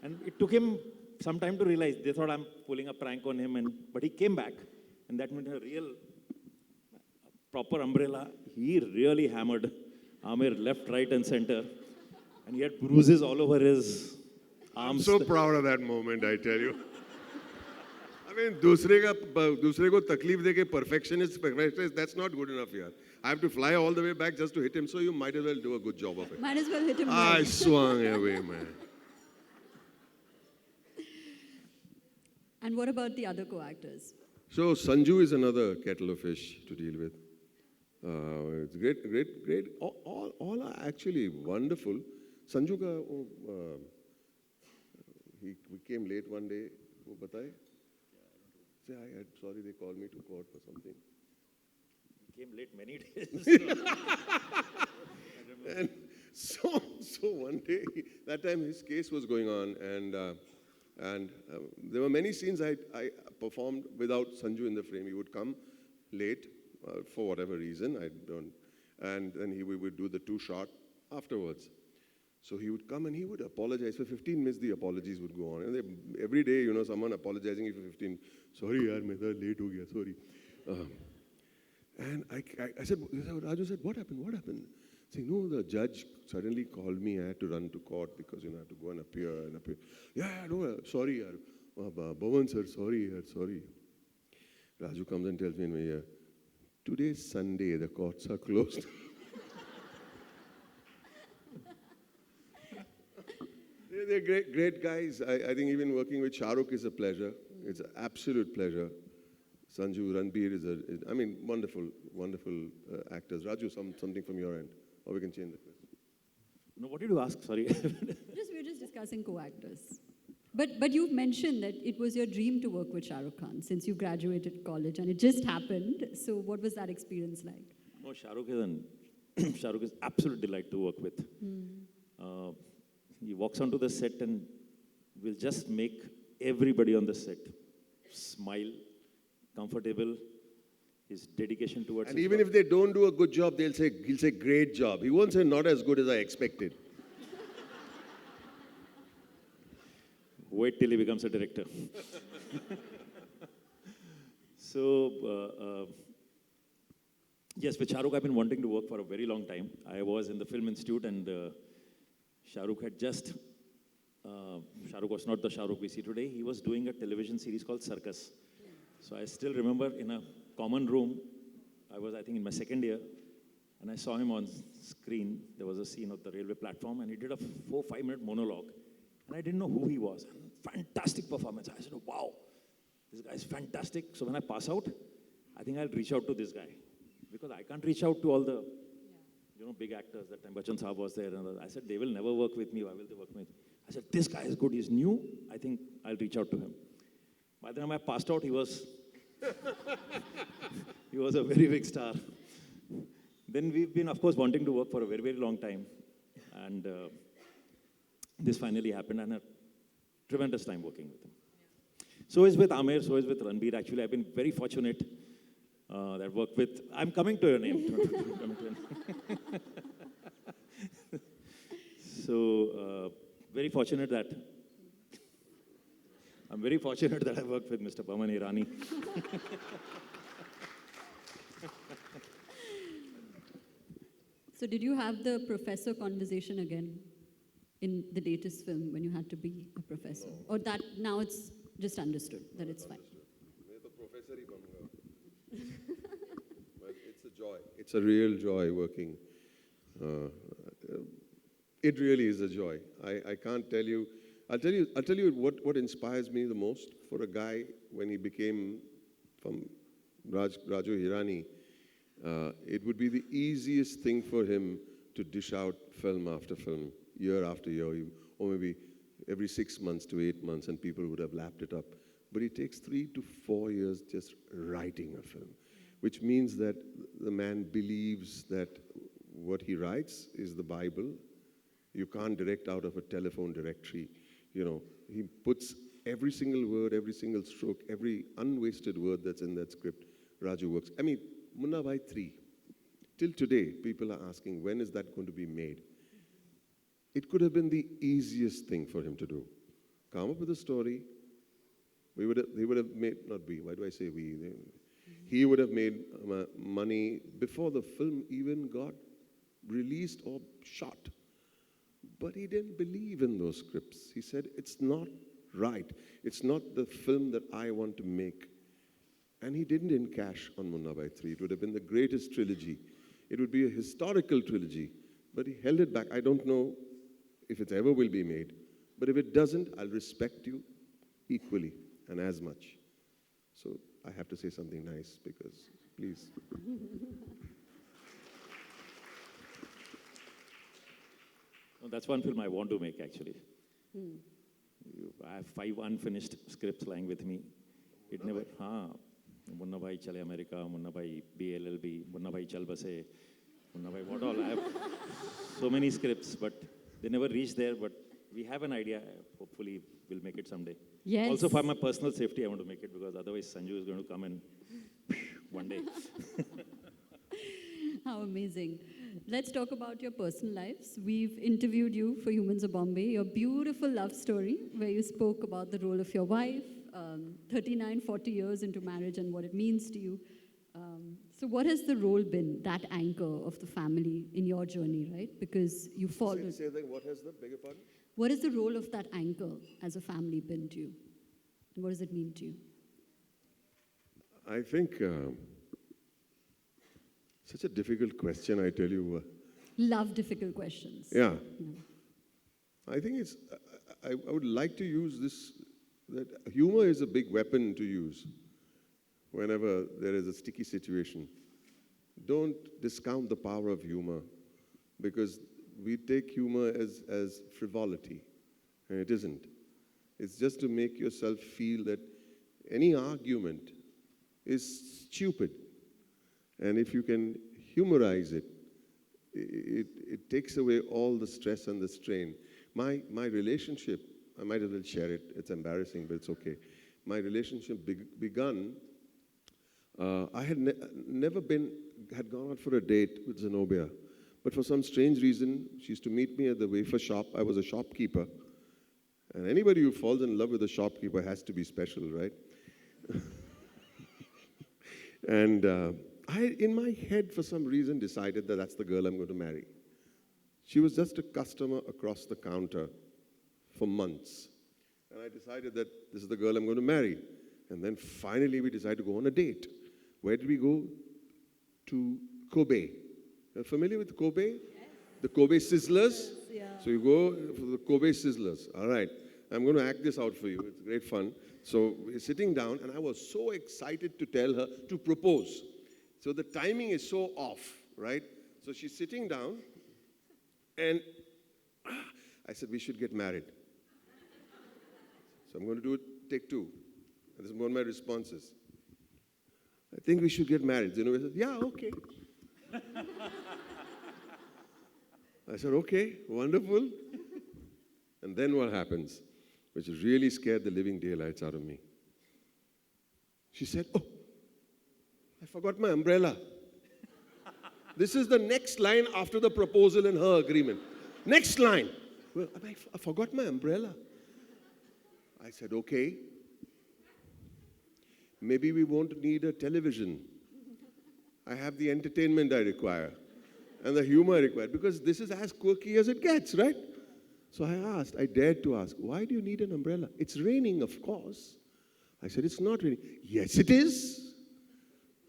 And it took him some time to realize. They thought I'm pulling a prank on him, but he came back. And that meant a real, proper umbrella. He really hammered Amir left, right, and center. And he had bruises all over his arms.
I'm so proud of that moment, I tell you. I mean, दूसरे को तकलीफ देके perfectionist, that's not good enough, yaar. I have to fly all the way back just to hit him, so you might as well do a good job of it.
Might as well hit him.
I
right.
swung away, man.
And what about the other co-actors?
So Sanju is another kettle of fish to deal with. It's great. All are actually wonderful. Sanju ka, we came late one day. वो बताए? Say, sorry, they called me to court for something.
He came late many days.
And so one day, that time his case was going on, and there were many scenes I performed without Sanju in the frame. He would come late for whatever reason, and then we would do the two-shot afterwards. So he would come and he would apologize. For 15 minutes, the apologies would go on. And every day, you know, someone apologizing for 15. Sorry, yaar, main late ho gaya, sorry. And I said, Raju said, what happened? What happened? Saying, no, the judge suddenly called me. I had to run to court because, you know, I have to go and appear. Yeah, no, sorry, yaar. Bhavan sir, sorry, yaar, sorry. Raju comes and tells me, today's Sunday, the courts are closed. They're great guys. I think even working with Shah Rukh is a pleasure. It's an absolute pleasure. Sanju, Ranbir is wonderful actors. Raju, something from your end, or we can change the question.
No, what did you ask? Sorry.
We're just discussing co-actors. But you've mentioned that it was your dream to work with Shah Rukh Khan since you graduated college, and it just happened. So what was that experience like?
No, Shah Rukh is absolute delight to work with. He walks onto the set and will just make everybody on the set smile, comfortable, his dedication towards
And
his
even
work.
if they don't do a good job, he'll say great job. He won't say not as good as I expected.
Wait till he becomes a director. So, yes, with Shah Rukh, I've been wanting to work for a very long time. I was in the Film Institute and Shah Rukh had just, Shah Rukh was not the Shah Rukh we see today. He was doing a television series called Circus. So I still remember in a common room, I was, I think, in my second year, and I saw him on screen. There was a scene of the railway platform, and he did a 4-5 minute monologue. And I didn't know who he was. Fantastic performance. I said, wow, this guy is fantastic. So when I pass out, I think I'll reach out to this guy. Because I can't reach out to all the big actors. That time Bachchan Saab was there. And I said, they will never work with me. Why will they work with me? I said, this guy is good. He's new. I think I'll reach out to him. By the time I passed out, he was a very big star. Then we've been, of course, wanting to work for a very, very long time. And this finally happened, and a tremendous time working with him. So is with Amir, so is with Ranbir. Actually, I've been very fortunate that worked with... I'm coming to your name. So, very fortunate that... I'm very fortunate that I worked with Mr. Boman Irani.
So did you have the professor conversation again in the latest film when you had to be a professor? No. Or that now it's just understood that it's fine?
joy. It's a real joy working. It really is a joy. I can't tell you. I'll tell you what inspires me the most for a guy when he became from Raju Hirani. It would be the easiest thing for him to dish out film after film, year after year, or maybe every 6 months to 8 months, and people would have lapped it up. But it takes 3 to 4 years just writing a film, which means that the man believes that what he writes is the Bible. You can't direct out of a telephone directory. You know, he puts every single word, every single stroke, every unwasted word that's in that script. Raju works. I mean, Munna Bhai 3. Till today, people are asking, when is that going to be made? It could have been the easiest thing for him to do. Come up with a story. He would have made, not we, why do I say we? He would have made money before the film even got released or shot. But he didn't believe in those scripts. He said, it's not right. It's not the film that I want to make. And he didn't encash on Munna Bhai 3. It would have been the greatest trilogy. It would be a historical trilogy. But he held it back. I don't know if it ever will be made. But if it doesn't, I'll respect you equally and as much. So I have to say something nice because, please.
No, that's one film I want to make, actually. I have 5 unfinished scripts lying with me. It never, Munna Bhai Chale America, Munna Bhai BLLB, Munna Bhai Chal Base, Munna Bhai what all. I have so many scripts, but they never reach there. But we have an idea. Hopefully, we'll make it someday.
Yes.
Also, for my personal safety, I want to make it because otherwise Sanju is going to come in one day.
How amazing. Let's talk about your personal lives. We've interviewed you for Humans of Bombay, your beautiful love story, where you spoke about the role of your wife, 39, 40 years into marriage and what it means to you. So what has the role been, that anchor of the family in your journey, right? Because you followed.
Say that, what has the, beg your pardon?
What is the role of that anchor as a family been to you? And what does it mean to you?
I think, such a difficult question, I tell you.
Love difficult questions.
Yeah. I think it's, I would like to use this, that humor is a big weapon to use whenever there is a sticky situation. Don't discount the power of humor because we take humor as frivolity, and it isn't. It's just to make yourself feel that any argument is stupid. And if you can humorize it, it takes away all the stress and the strain. My relationship, I might as well share it. It's embarrassing, but it's okay. My relationship begun, I had never had gone out for a date with Zenobia. But for some strange reason, she used to meet me at the wafer shop. I was a shopkeeper. And anybody who falls in love with a shopkeeper has to be special, right? And I, in my head, for some reason, decided that that's the girl I'm going to marry. She was just a customer across the counter for months. And I decided that this is the girl I'm going to marry. And then finally, we decided to go on a date. Where did we go? To Kobe. You're familiar with Kobe? Yes. The Kobe Sizzlers?
Yeah.
So you go for the Kobe Sizzlers. All right. I'm going to act this out for you. It's great fun. So we're sitting down, and I was so excited to tell her to propose. So the timing is so off, right? So she's sitting down, and I said, we should get married. So I'm going to do it, take 2. And this is one of my responses. I think we should get married. You know, I said, yeah, okay. I said, okay, wonderful. And then what happens, which really scared the living daylights out of me. She said, oh, I forgot my umbrella. This is the next line after the proposal and her agreement. Next line. Well, I forgot my umbrella. I said, okay. Maybe we won't need a television. I have the entertainment I require and the humor I require because this is as quirky as it gets, right? So I dared to ask, why do you need an umbrella? It's raining, of course. I said, it's not raining. Yes, it is.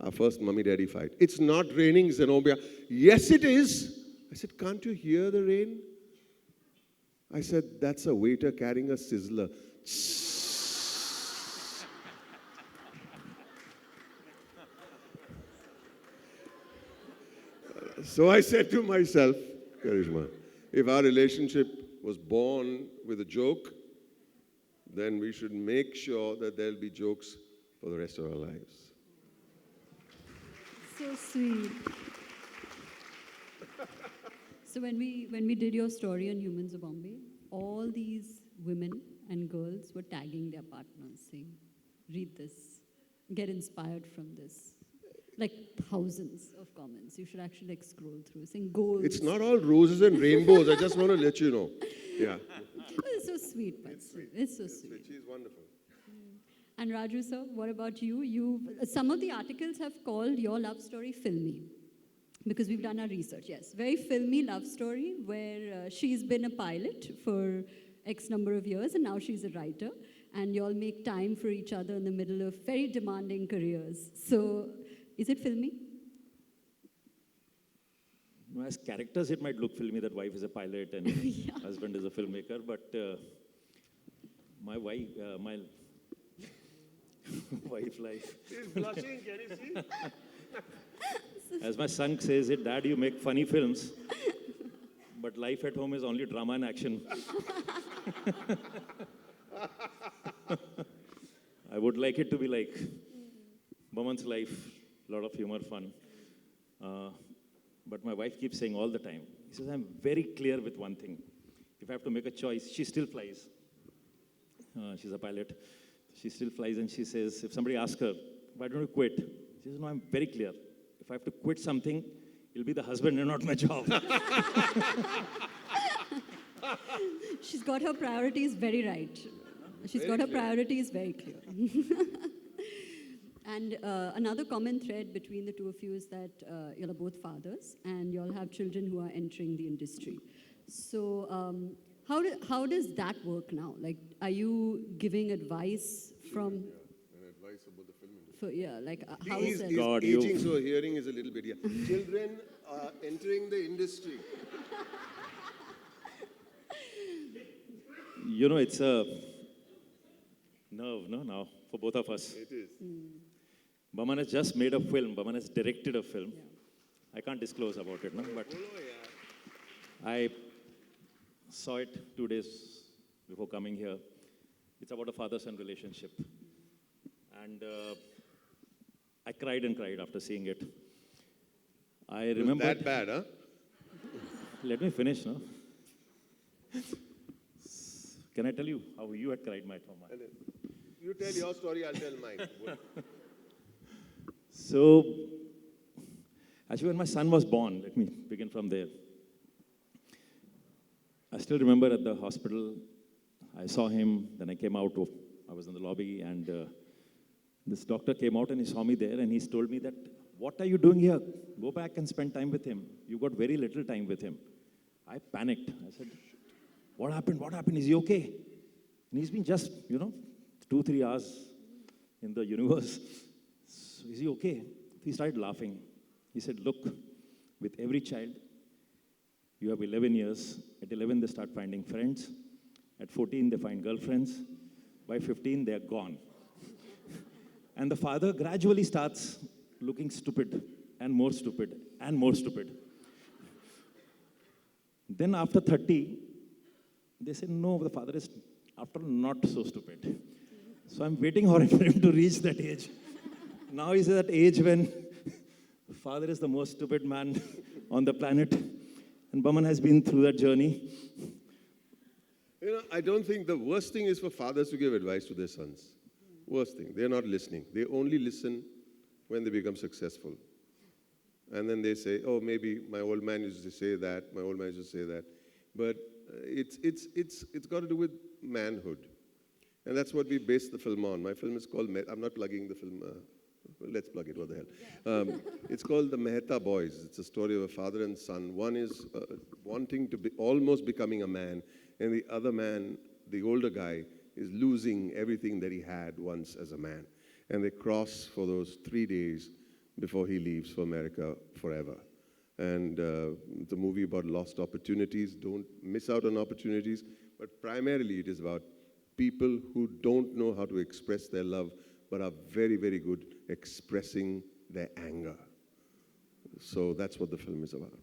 Our first mummy-daddy fight. It's not raining, Zenobia. Yes, it is. I said, can't you hear the rain? I said, that's a waiter carrying a sizzler. So I said to myself, Karishma, if our relationship was born with a joke, then we should make sure that there'll be jokes for the rest of our lives.
So sweet. So when we did your story on Humans of Bombay, all these women and girls were tagging their partners, saying, read this, get inspired from this. Like thousands of comments. You should actually like scroll through, saying goals.
It's not all roses and rainbows. I just want to let you know. Yeah.
It's so sweet, but it's so sweet.
She's wonderful.
And Raju sir, what about you? Some of the articles have called your love story filmy, because we've done our research. Yes, very filmy love story where she's been a pilot for X number of years and now she's a writer, and you all make time for each other in the middle of very demanding careers. So, is it filmy?
As characters, it might look filmy that wife is a pilot and husband is a filmmaker, but my wife, my wife life.
She's blushing, can you see?
As my son says it, Dad, you make funny films, but life at home is only drama and action. I would like it to be like Boman's life, a lot of humor, fun. But my wife keeps saying all the time, she says, I'm very clear with one thing. If I have to make a choice, she still flies. She's a pilot. She still flies, and she says, if somebody asks her, why don't you quit? She says, no, I'm very clear. If I have to quit something, it'll be the husband and not my job.
She's got her priorities very right. She's got her priorities very clear. And another common thread between the two of you is that you're both fathers and you all have children who are entering the industry. So how does that work now? Like, are you giving advice from...
advice about the film industry.
For, yeah, like how is that?
God,
aging, so hearing is a little bit, yeah. Children are entering the industry.
You know, it's a nerve, no, now, for both of us.
It is.
Baman has just made a film. Baman has directed a film. Yeah. I can't disclose about it, no? But I saw it 2 days before coming here. It's about a father-son relationship. And I cried and cried after seeing it. I remember...
That bad, huh?
Let me finish, no? Can I tell you how you had cried, my trauma?
You tell your story, I'll tell mine.
So, actually, when my son was born, let me begin from there. I still remember at the hospital, I saw him, then I came out, I was in the lobby, and this doctor came out and he saw me there, and he told me that, what are you doing here? Go back and spend time with him. You got very little time with him. I panicked. I said, what happened? What happened? Is he okay? And he's been just, 2-3 hours in the universe. So is he okay? He started laughing. He said, look, with every child, you have 11 years. At 11, they start finding friends. At 14, they find girlfriends. By 15, they're gone. And the father gradually starts looking stupid and more stupid and more stupid. Then after 30, they say, no, the father is, after all, not so stupid. So I'm waiting for him to reach that age. Now he's at that age when father is the most stupid man on the planet. And Baman has been through that journey.
I don't think the worst thing is for fathers to give advice to their sons. Worst thing. They're not listening. They only listen when they become successful. And then they say, oh, maybe my old man used to say that, my old man used to say that. But it's got to do with manhood. And that's what we based the film on. My film is called, I'm not plugging the film, let's plug it, what the hell. It's called The Mehta Boys. It's a story of a father and son. One is wanting to be, almost becoming a man, and the other man, the older guy, is losing everything that he had once as a man. And they cross for those 3 days before he leaves for America forever. And it's a movie about lost opportunities. Don't miss out on opportunities. But primarily it is about people who don't know how to express their love, but are very, very good expressing their anger. So that's what the film is about.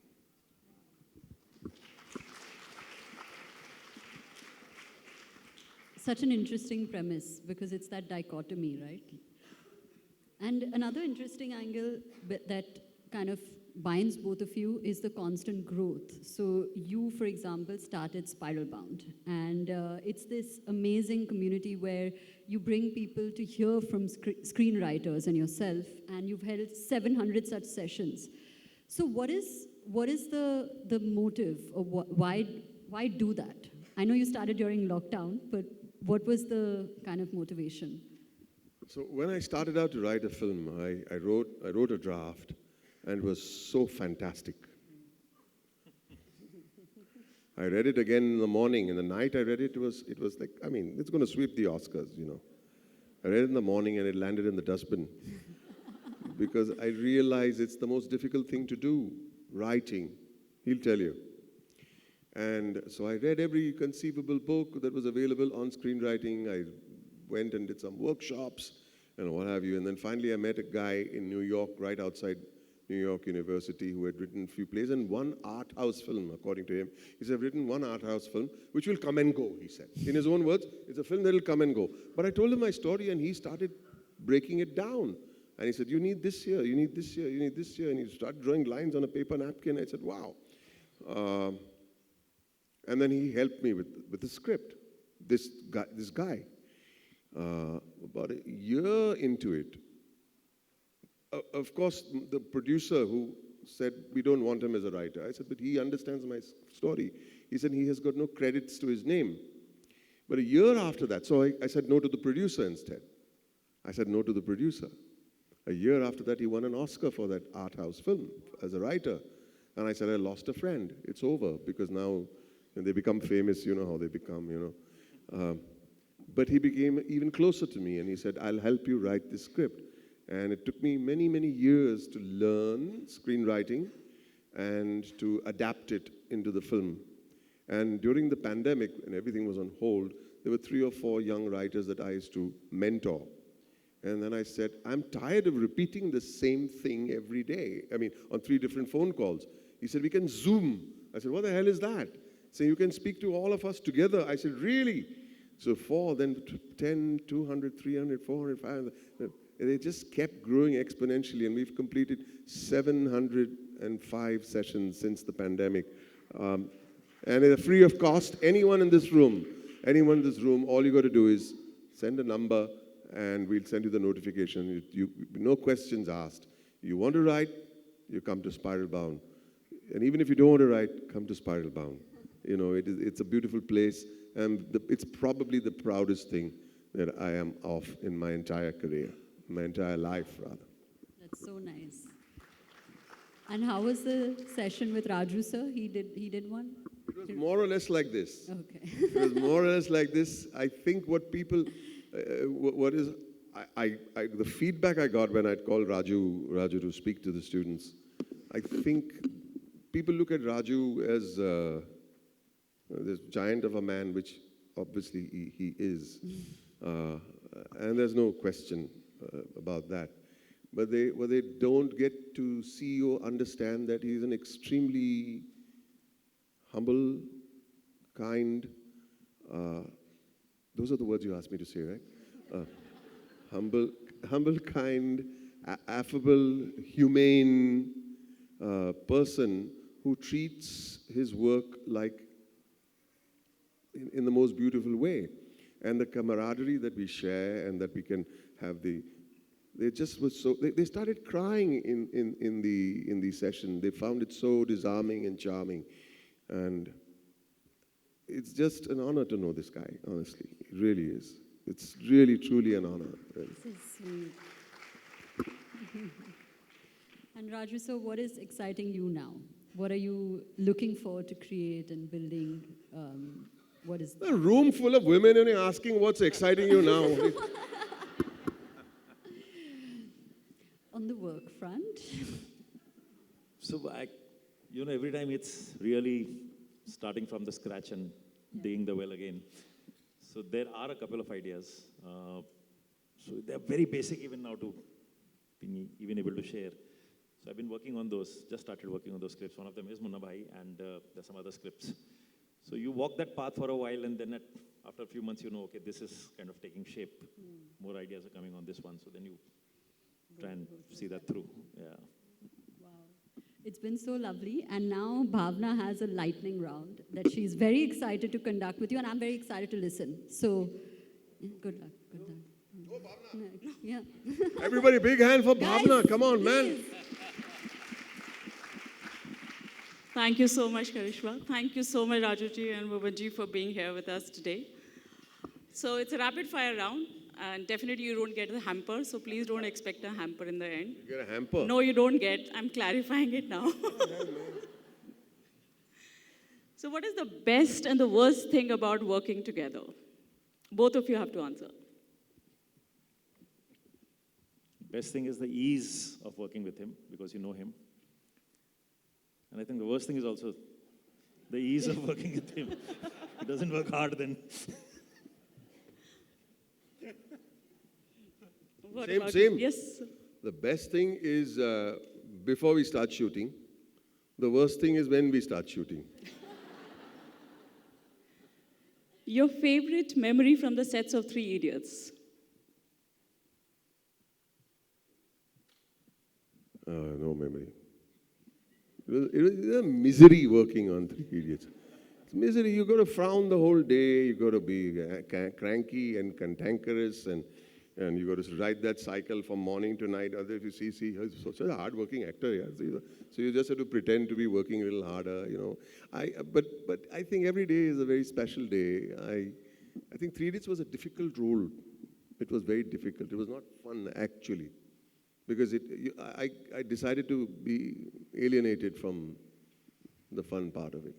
Such an interesting premise, because it's that dichotomy, right? And another interesting angle that kind of binds both of you is the constant growth. So you, for example, started Spiral Bound, and it's this amazing community where you bring people to hear from screenwriters and yourself, and you've held 700 such sessions. So what is the motive, or why do that? I know you started during lockdown, but what was the kind of motivation?
So when I started out to write a film, I wrote a draft, and it was so fantastic. I read it again in the morning. In the night I read it, it was like, I mean, it's going to sweep the Oscars, you know. I read it in the morning and it landed in the dustbin. Because I realized it's the most difficult thing to do, writing. He'll tell you. And so I read every conceivable book that was available on screenwriting. I went and did some workshops and what have you. And then finally I met a guy in New York, right outside New York University, who had written a few plays and one art house film, according to him. He said, I've written one art house film, which will come and go, he said. In his own words, it's a film that will come and go. But I told him my story and he started breaking it down. And he said, you need this here, you need this here, you need this here. And he started drawing lines on a paper napkin. I said, wow. And then he helped me with the script, this guy. About a year into it, of course, the producer who said, we don't want him as a writer. I said, but he understands my story. He said he has got no credits to his name. But a year after that, so I said no to the producer instead. I said no to the producer. A year after that, he won an Oscar for that art house film as a writer. And I said, I lost a friend. It's over, because now when they become famous, you know how they become, you know. But he became even closer to me, and he said, I'll help you write this script. And it took me many, many years to learn screenwriting and to adapt it into the film. And during the pandemic, when everything was on hold, there were 3 or 4 young writers that I used to mentor. And then I said, I'm tired of repeating the same thing every day. I mean, on 3 different phone calls. He said, we can Zoom. I said, what the hell is that? So you can speak to all of us together. I said, really? So 4, then 10, 200, 300, 400, 500. They just kept growing exponentially, and we've completed 705 sessions since the pandemic. And they're free of cost. Anyone in this room, all you got to do is send a number, and we'll send you the notification. No questions asked. You want to write, you come to Spiral Bound. And even if you don't want to write, come to Spiral Bound. You know, it's a beautiful place, and it's probably the proudest thing that I am of in my entire career, my entire life, rather.
That's so nice. And how was the session with Raju, sir? He did one?
It was more or less like this.
Okay.
It was more or less like this. I think what people, the feedback I got when I'd called Raju to speak to the students, I think people look at Raju as this giant of a man, which obviously he is. And there's no question about that. But what they don't get to see or understand that he's an extremely humble, kind, those are the words you asked me to say, right? Humble, kind, affable, humane person who treats his work like in the most beautiful way. And the camaraderie that we share and that we can have they just were so, they started crying in the session. They found it so disarming and charming. And it's just an honor to know this guy, honestly. It really is. It's really, truly an honor.
This is sweet. And Raju, so what is exciting you now? What are you looking forward to create and building? What is
a room full of women and you're asking what's exciting you now.
On the work front,
every time it's really starting from the scratch and digging the well again. So there are a couple of ideas. So they're very basic even now to being even able to share. So I've been working on those, just started working on those scripts. One of them is Munna Bhai, and there's some other scripts. So you walk that path for a while, and then after a few months, you know, okay, this is kind of taking shape. More ideas are coming on this one, so then you try and see that through. Yeah.
Wow. It's been so lovely. And now Bhavna has a lightning round that she's very excited to conduct with you, and I'm very excited to listen. So, good luck. Good luck.
Oh, Bhavna.
Yeah.
Everybody, big hand for
Guys,
Bhavna. Come on, man.
please.
Thank you so much, Karishma. Thank you so much, Rajuji and Bhuvanji, for being here with us today. So it's a rapid fire round, and definitely you don't get the hamper, so please don't expect a hamper in the end.
You get a hamper.
No, you don't get. I'm clarifying it now. So what is the best and the worst thing about working together? Both of you have to answer.
Best thing is the ease of working with him because you know him. And I think the worst thing is also the ease of working with him. He doesn't work hard then.
What
Same,
about
same.
you? Yes.
The best thing is before we start shooting. The worst thing is when we start shooting.
Your favorite memory from the sets of Three Idiots?
No memory. It was a misery working on Three Idiots. It's misery. You got to frown the whole day. You got to be cranky and cantankerous, and you got to ride that cycle from morning to night. Other if you see, he's such a hard-working actor. Yeah. So you just have to pretend to be working a little harder. You know. But I think every day is a very special day. I think Three Idiots was a difficult role. It was very difficult. It was not fun actually. Because I decided to be alienated from the fun part of it.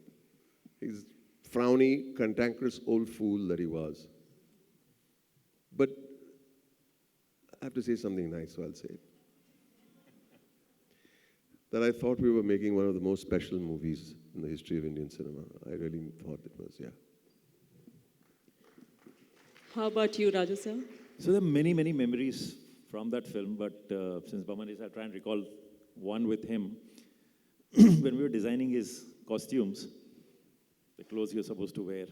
He's frowny, cantankerous old fool that he was. But I have to say something nice, so I'll say it. That I thought we were making one of the most special movies in the history of Indian cinema. I really thought it was, yeah.
How about you, Raju sir?
So there are many, many memories from that film, but since Baman is, I'll try and recall one with him. When we were designing his costumes, the clothes he was supposed to wear,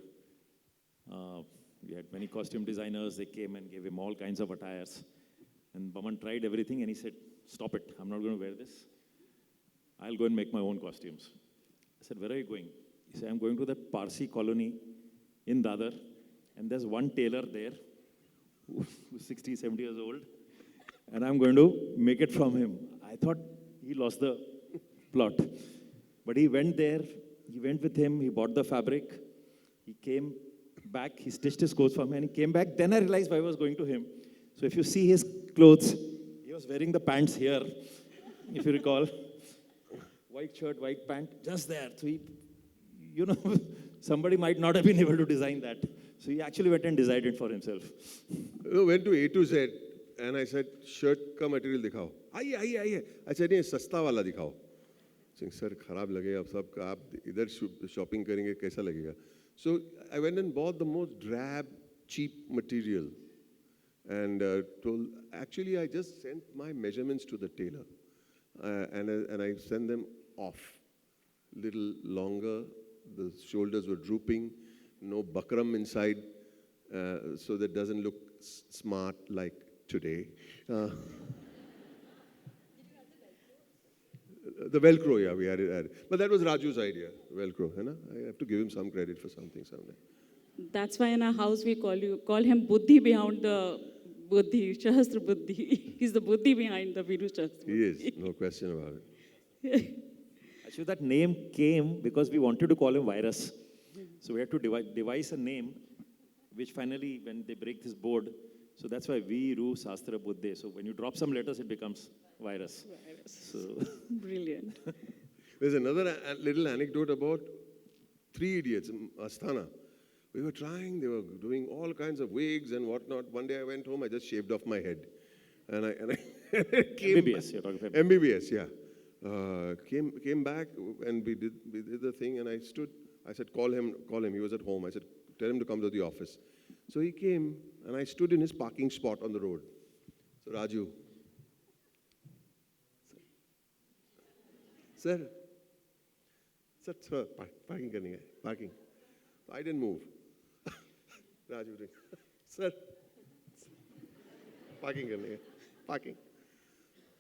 we had many costume designers. They came and gave him all kinds of attires. And Baman tried everything and he said, stop it, I'm not going to wear this. I'll go and make my own costumes. I said, where are you going? He said, I'm going to the Parsi colony in Dadar, and there's one tailor there who's 60, 70 years old, and I'm going to make it from him. I thought he lost the plot. But he went there, he went with him, he bought the fabric, he came back, he stitched his clothes for me, and he came back. Then I realized why I was going to him. So if you see his clothes, he was wearing the pants here, if you recall. White shirt, white pant, just there. So he, you know, somebody might not have been able to design that. So he actually went and designed it for himself.
Went to A to Z, and I said, shirt ka material dikhao. Aiye. I said, नहीं सस्ता वाला दिखाओ. Saying, sir, खराब लगे अब सब आप इधर shopping करेंगे कैसा लगेगा? So I went and bought the most drab, cheap material, and told. Actually, I just sent my measurements to the tailor, and I sent them off. Little longer, the shoulders were drooping, no buckram inside, so that doesn't look smart like today. The Velcro, yeah, we added. But that was Raju's idea, Velcro. Hai na? I have to give him some credit for something someday.
That's why in our house we call him Buddhi behind the Buddhi, Shahastra Buddhi. He's the Buddhi behind the Viru Shahastra.
He is, no question about it.
Actually, that name came because we wanted to call him Virus. So we had to devise a name, which finally, when they break this board, so that's why Viru Shastra Buddhe. So when you drop some letters, it becomes Virus. So
Brilliant.
There's another little anecdote about Three Idiots, Asthana. We were trying, they were doing all kinds of wigs and whatnot. One day I went home, I just shaved off my head. And I came
MBBS, you're talking about.
MBBS, yeah. came back and we did the thing, and I said, call him. He was at home. I said, tell him to come to the office. So he came, and I stood in his parking spot on the road. So Raju, sir, parking karni hai, parking. So I didn't move. Raju, sir, parking karni hai, parking.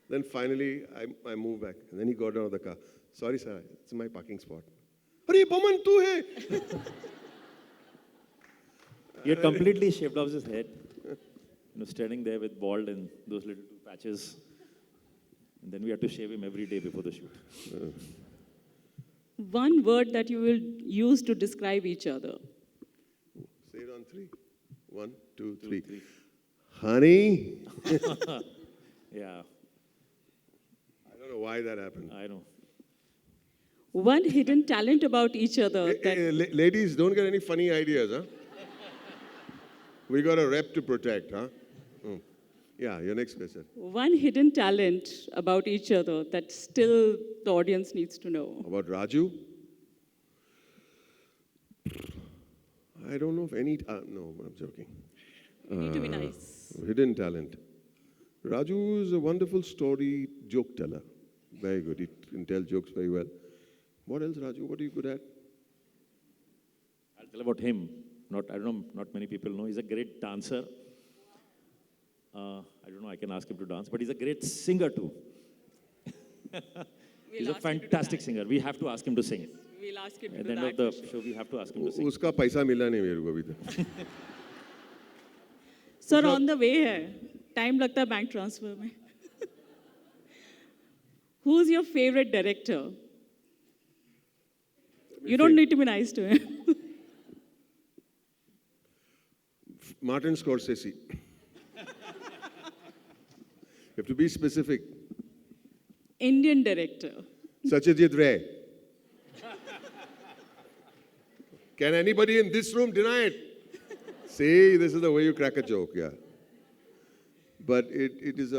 Then finally, I moved back. And then he got out of the car. Sorry, sir, it's my parking spot. Arey, Baman, tu hai.
He had completely shaved off his head. Standing there with bald and those little two patches. And then we had to shave him every day before the shoot.
One word that you will use to describe each other.
Say it on 3. 1, 2, 3. Honey.
Yeah.
I don't know why that happened.
I know.
One hidden talent about each other.
Ladies, don't get any funny ideas, huh? We got a rep to protect, huh? Yeah, your next question.
One hidden talent about each other that still the audience needs to know.
About Raju? I don't know if any... no, I'm joking.
You need to be nice.
Hidden talent. Raju is a wonderful story joke teller. Very good. He can tell jokes very well. What else, Raju? What are you good at?
I'll tell about him. I don't know, not many people know. He's a great dancer. I don't know, I can ask him to dance, but he's a great singer too. He's a fantastic singer. We have to ask him to sing.
We'll ask him to
At
do
the end
that
of the show, we have to ask him to sing.
Uska paisa mila nahi mere ko abhi tak.
Sir, on the way hai. Time lagta hai bank transfer mein. Who's your favorite director? You don't need to be nice to him.
Martin Scorsese. You have to be specific.
Indian director.
Satyajit Ray. Can anybody in this room deny it? See, this is the way you crack a joke, yeah. But it's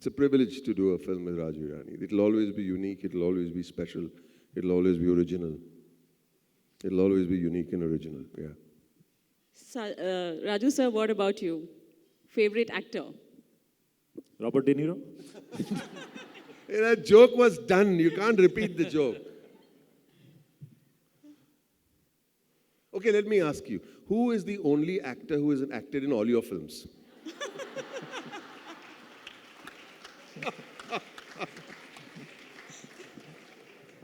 a privilege to do a film with Raju Hirani. It'll always be unique, it'll always be special, it'll always be original. It'll always be unique and original, yeah.
Raju sir, what about you? Favorite actor?
Robert De Niro?
That joke was done. You can't repeat the joke. Okay, let me ask you. Who is the only actor who has acted in all your films?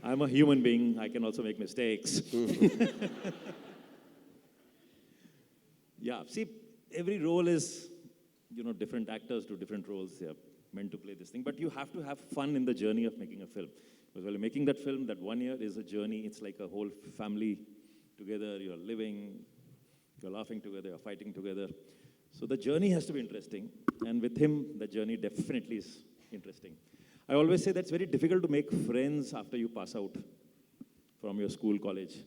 I'm a human being. I can also make mistakes. Yeah, see, every role is, different actors do different roles. They're meant to play this thing. But you have to have fun in the journey of making a film. Because while you're making that film, that 1 year is a journey. It's like a whole family together. You're living, you're laughing together, you're fighting together. So the journey has to be interesting. And with him, the journey definitely is interesting. I always say that's very difficult to make friends after you pass out from your school, college.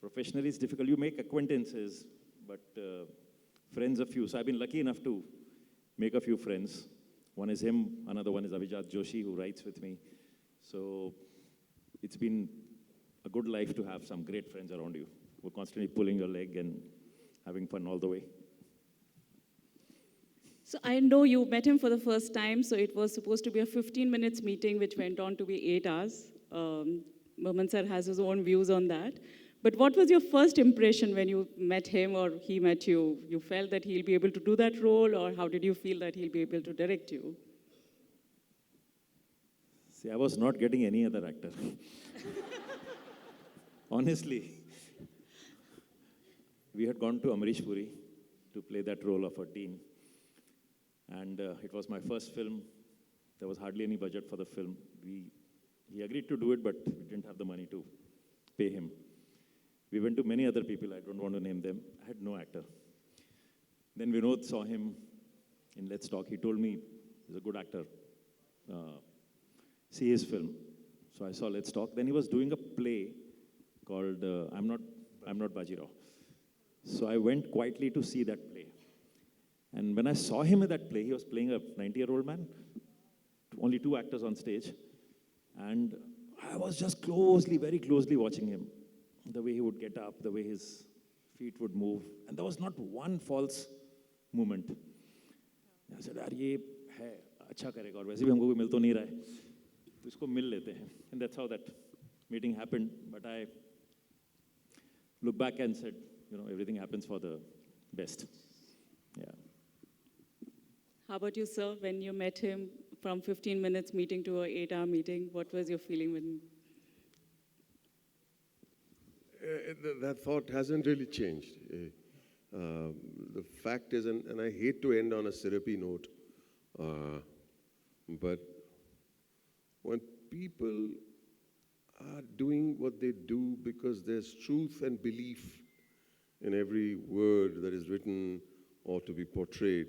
Professionally, it's difficult. You make acquaintances, but friends a few. So I've been lucky enough to make a few friends. One is him, another one is Avijat Joshi, who writes with me. So it's been a good life to have some great friends around you who are constantly pulling your leg and having fun all the way.
So I know you met him for the first time, so it was supposed to be a 15 minutes meeting, which went on to be 8 hours. Baman sir has his own views on that. But what was your first impression when you met him or he met you? You felt that he'll be able to do that role, or how did you feel that he'll be able to direct you?
See, I was not getting any other actor. Honestly. We had gone to Amrish Puri to play that role of a teen. And it was my first film. There was hardly any budget for the film. He agreed to do it, but we didn't have the money to pay him. We went to many other people, I don't want to name them. I had no actor. Then Vinod saw him in Let's Talk. He told me, he's a good actor. See his film. So I saw Let's Talk. Then he was doing a play called I'm Not Bajirao. So I went quietly to see that play. And when I saw him in that play, he was playing a 90-year-old man. It only two actors on stage. And I was just closely, very closely watching him. The way he would get up, the way his feet would move. And there was not one false movement. I said, यार ये है अच्छा करेगा और वैसे भी हमको कोई मिल तो नहीं रहा है तो इसको मिल लेते हैं. And that's how that meeting happened. But I looked back and said, you know, everything happens for the best. Yeah.
How about you, sir? When you met him from 15 minutes meeting to an 8-hour meeting, what was your feeling when?
That thought hasn't really changed. The fact is, and I hate to end on a syrupy note, but when people are doing what they do because there's truth and belief in every word that is written or to be portrayed,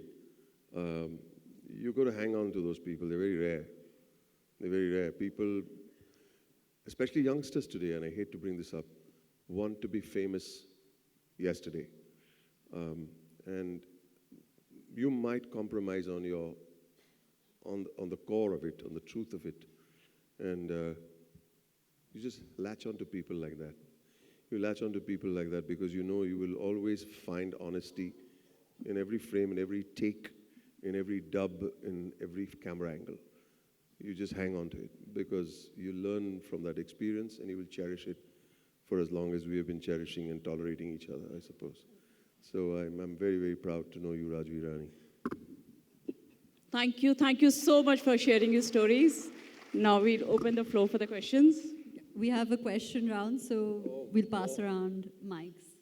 you've got to hang on to those people. They're very rare. They're very rare. People, especially youngsters today, and I hate to bring this up, want to be famous yesterday. And you might compromise on your, on the core of it, on the truth of it. And you just latch on to people like that. You latch on to people like that because you know you will always find honesty in every frame, in every take, in every dub, in every camera angle. You just hang on to it because you learn from that experience and you will cherish it for as long as we have been cherishing and tolerating each other, I suppose. So I'm very, very proud to know you, Rajvi Rani.
Thank you. Thank you so much for sharing your stories. Now we'll open the floor for the questions.
We have a question round, so we'll pass around mics.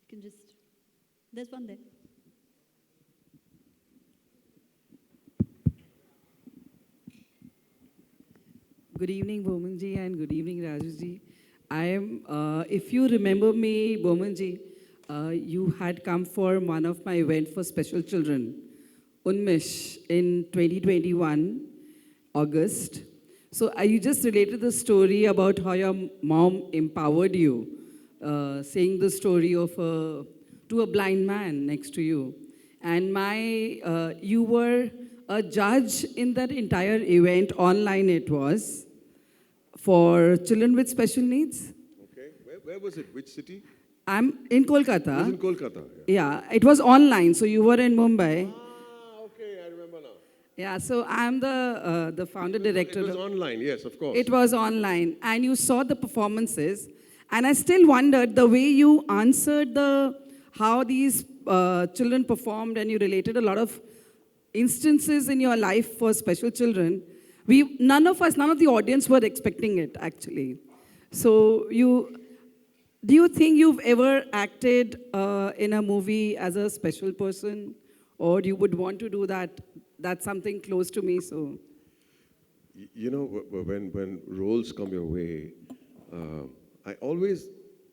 You can just, there's one there.
Good evening, Bomanji, and good evening, Rajuji. I am, if you remember me, Bomanji, you had come for one of my events for special children, Unmesh, in 2021, August. So you just related the story about how your mom empowered you, saying the story of to a blind man next to you. And you were a judge in that entire event, online it was, for children with special needs.
Okay, where was it? Which city?
I'm in Kolkata.
It was in Kolkata.
Yeah, it was online, so you were in Mumbai.
Okay, I remember now.
Yeah, so I'm the founder director.
It was online, yes, of course.
It was online, and you saw the performances, and I still wondered the way you answered how these children performed, and you related a lot of instances in your life for special children. None of the audience were expecting it, actually. So do you think you've ever acted in a movie as a special person, or you would want to do that? That's something close to me, so.
You know, when roles come your way, I always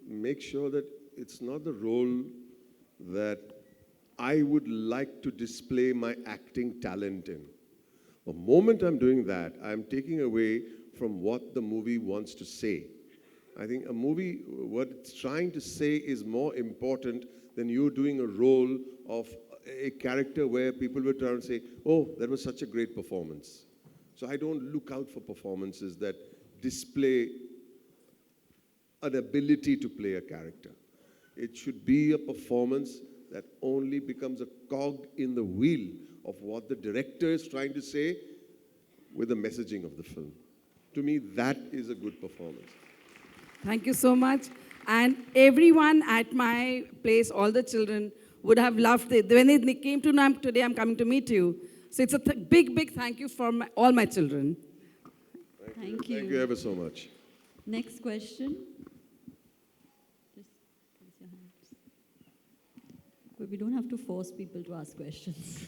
make sure that it's not the role that I would like to display my acting talent in. The moment I'm doing that, I'm taking away from what the movie wants to say. I think a movie, what it's trying to say is more important than you doing a role of a character where people will try and say, oh, that was such a great performance. So I don't look out for performances that display an ability to play a character. It should be a performance that only becomes a cog in the wheel of what the director is trying to say with the messaging of the film. To me, that is a good performance.
Thank you so much. And everyone at my place, all the children, would have loved it. When they came to know today, I'm coming to meet you. So it's a big, big thank you for all my children.
Thank you.
Thank you ever so much.
Next question. Just raise your hands. But we don't have to force people to ask questions.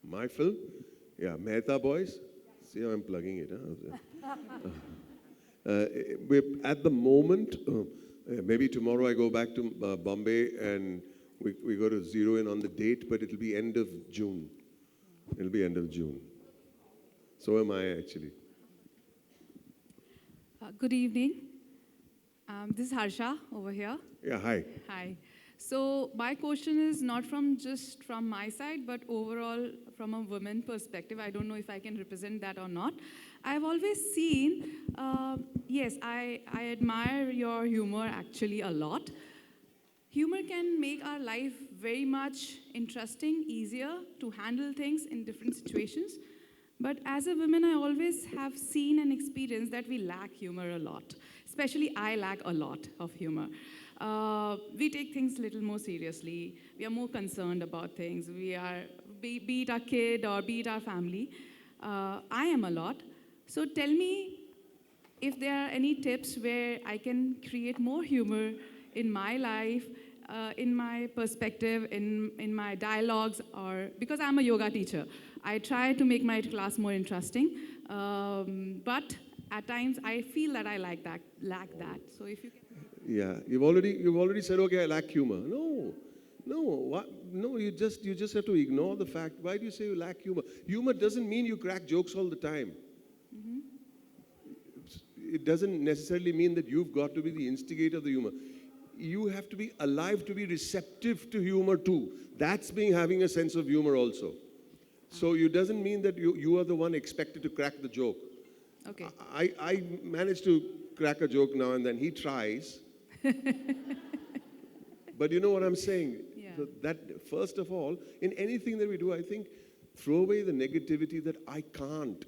My film? Yeah, Mehta Boys. See how I'm plugging it, huh? We're at the moment, maybe tomorrow I go back to Bombay and we go to zero in on the date, but it'll be end of June. It'll be end of June. So am I, actually.
Good evening. This is Harsha over here.
Yeah, hi.
Hi. So my question is not from just from my side, but overall from a woman perspective. I don't know if I can represent that or not. I've always seen, yes, I admire your humor actually a lot. Humor can make our life very much interesting, easier to handle things in different situations. But as a woman, I always have seen and experienced that we lack humor a lot. Especially I lack a lot of humor. We take things a little more seriously. We are more concerned about things. We are, be it our kid or be it our family. I am a lot. So tell me if there are any tips where I can create more humor in my life, in my perspective, in my dialogues, or because I'm a yoga teacher. I try to make my class more interesting, but at times I feel that I lack that. So if you can.
Yeah, you've already said, okay, I lack humor. No, you just have to ignore the fact. Why do you say you lack humor? Humor doesn't mean you crack jokes all the time. It doesn't necessarily mean that you've got to be the instigator of the humor. You have to be alive to be receptive to humor too. That's having a sense of humor also. So it doesn't mean that you are the one expected to crack the joke.
Okay.
I manage to crack a joke now and then. He tries. But you know what I'm saying?
Yeah.
So that, first of all, in anything that we do, I think, throw away the negativity that I can't.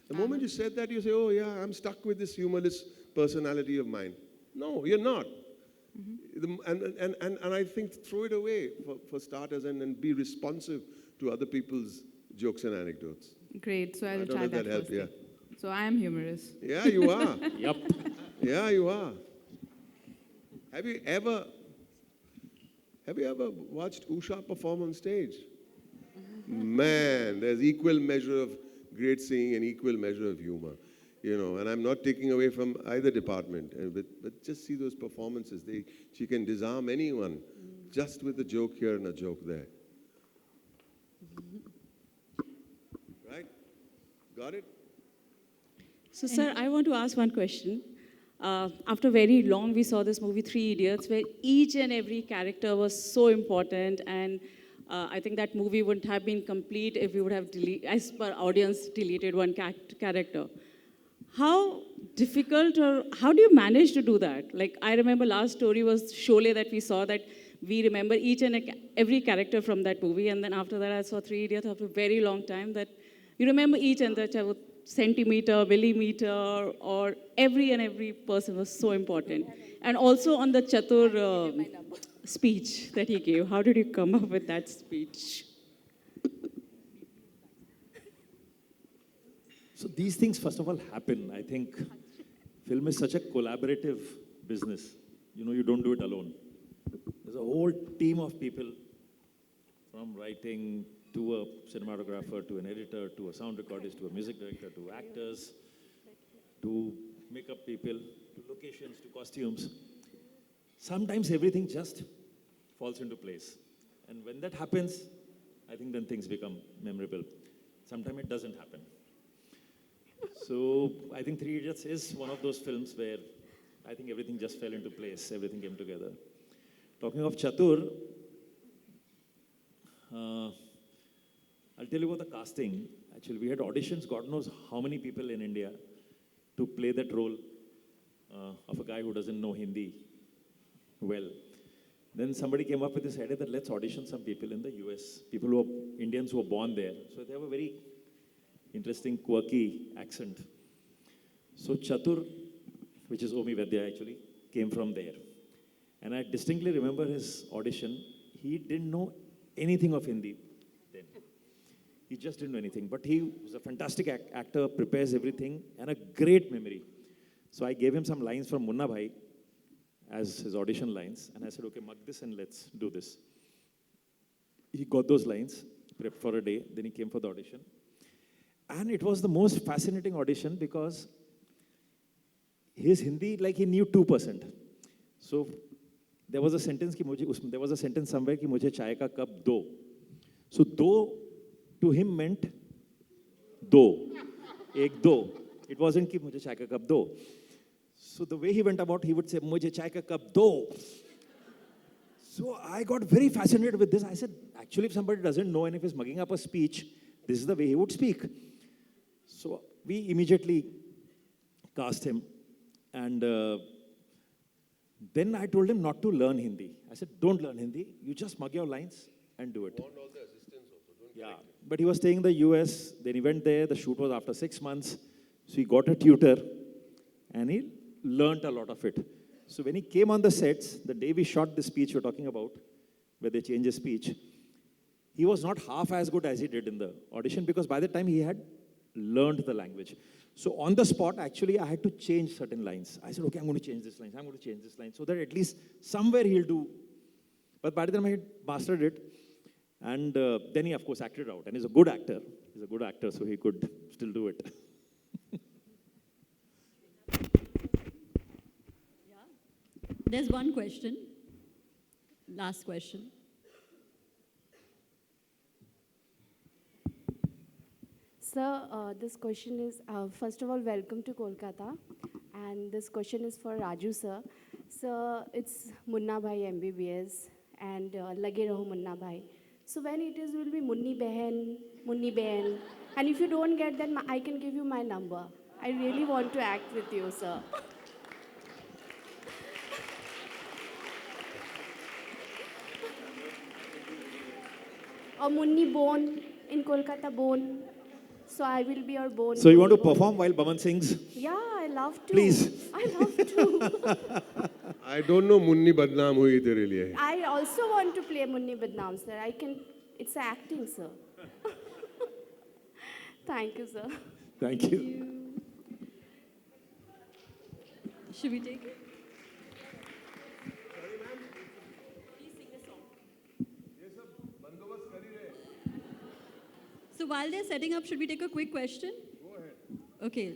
The moment you said that, you say, oh yeah, I'm stuck with this humorless personality of mine. No, you're not. And I think throw it away for starters and be responsive to other people's jokes and anecdotes.
Great, so I'll
I don't
try
know if
that
that helped,
first.
yeah.
So I am humorous.
Yeah, you are.
Yep.
Yeah, you are. Have you ever watched Usha perform on stage? Man, there's equal measure of great singing and equal measure of humor. You know, and I'm not taking away from either department, but just see those performances. She can disarm anyone just with a joke here and a joke there. Right? Got it?
So, sir, I want to ask one question. After very long, we saw this movie, Three Idiots, where each and every character was so important, and I think that movie wouldn't have been complete if we would have, as per audience, deleted one character. How difficult, or how do you manage to do that? Like, I remember last story was Sholay that we saw, that we remember each and every character from that movie, and then after that I saw Three Idiots after a very long time, that you remember each and the centimeter, millimeter, or every person was so important. And also on the Chatur speech that he gave, how did you come up with that speech?
So these things, first of all, happen. I think film is such a collaborative business. You know, you don't do it alone. There's a whole team of people, from writing to a cinematographer, to an editor, to a sound recordist, to a music director, to actors, to makeup people, to locations, to costumes. Sometimes everything just falls into place. And when that happens, I think then things become memorable. Sometimes it doesn't happen. So I think Three Idiots is one of those films where I think everything just fell into place, everything came together. Talking of Chatur, I'll tell you about the casting. Actually, we had auditions, God knows how many people in India, to play that role of a guy who doesn't know Hindi well. Then somebody came up with this idea that let's audition some people in the US, people who are Indians who are born there. So they have a very interesting, quirky accent. So Chatur, which is Omi Vaidya actually, came from there. And I distinctly remember his audition. He didn't know anything of Hindi then. He just didn't know anything. But he was a fantastic actor, prepares everything, and a great memory. So I gave him some lines from Munna Bhai as his audition lines. And I said, okay, mug this and let's do this. He got those lines, prepped for a day. Then he came for the audition. And it was the most fascinating audition because his Hindi, like he knew 2%. So there was a sentence somewhere कि मुझे चाय का cup दो. So दो to him meant दो, एक दो. It wasn't कि मुझे चाय का कप दो. So the way he went about, he would say मुझे चाय का कप दो. So I got very fascinated with this. I said, actually, if somebody doesn't know and if he's mugging up a speech, this is the way he would speak. So we immediately cast him. And then I told him not to learn Hindi. I said, don't learn Hindi. You just mug your lines and do it. Yeah, but he was staying in the US. Then he went there. The shoot was after 6 months. So he got a tutor and he learned a lot of it. So when he came on the sets, the day we shot the speech you're talking about, where they changed his speech, he was not half as good as he did in the audition because by the time he had learned the language. So on the spot, actually, I had to change certain lines. I said, okay, I'm going to change this line. I'm going to change this line so that at least somewhere he'll do. But by the time I had mastered it, and then he, of course, acted out. And he's a good actor. He's a good actor, so he could still do it.
There's one question. Last question.
Sir, this question is, first of all, welcome to Kolkata. And this question is for Raju, sir. Sir, it's Munna Bhai MBBS and Lage Raho Munna Bhai. So when it is, will be Munni Behan. And if you don't get that, I can give you my number. I really want to act with you, sir. Or Munni Bone in Kolkata Bone. So I will be your bone.
So you want to perform while Baman sings?
Yeah, I love to.
Please.
I love to.
I don't know Munni Badnaam hui tere liye.
I also want to play Munni Badnaam, sir. It's acting, sir. Thank you, sir.
Thank you.
Should we take it? So while they're setting up, should we take a quick question? Go ahead. Okay.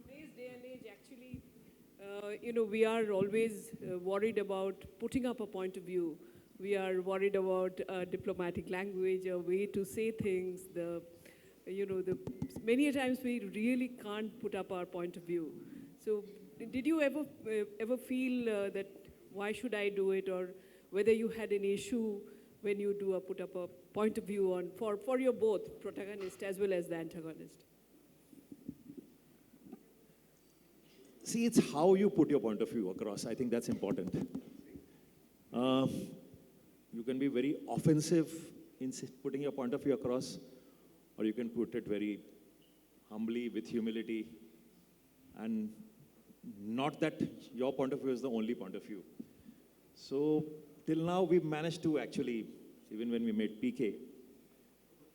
Today's day and age, actually, we are always worried about putting up a point of view. We are worried about diplomatic language, a way to say things, many a times we really can't put up our point of view. So did you ever feel that why should I do it, or whether you had an issue when you put up a point of view on for your both protagonist as well as the antagonist?
See, it's how you put your point of view across. I think that's important. You can be very offensive in putting your point of view across, or you can put it very humbly, with humility, and not that your point of view is the only point of view. So till now, we've managed to actually, even when we made PK,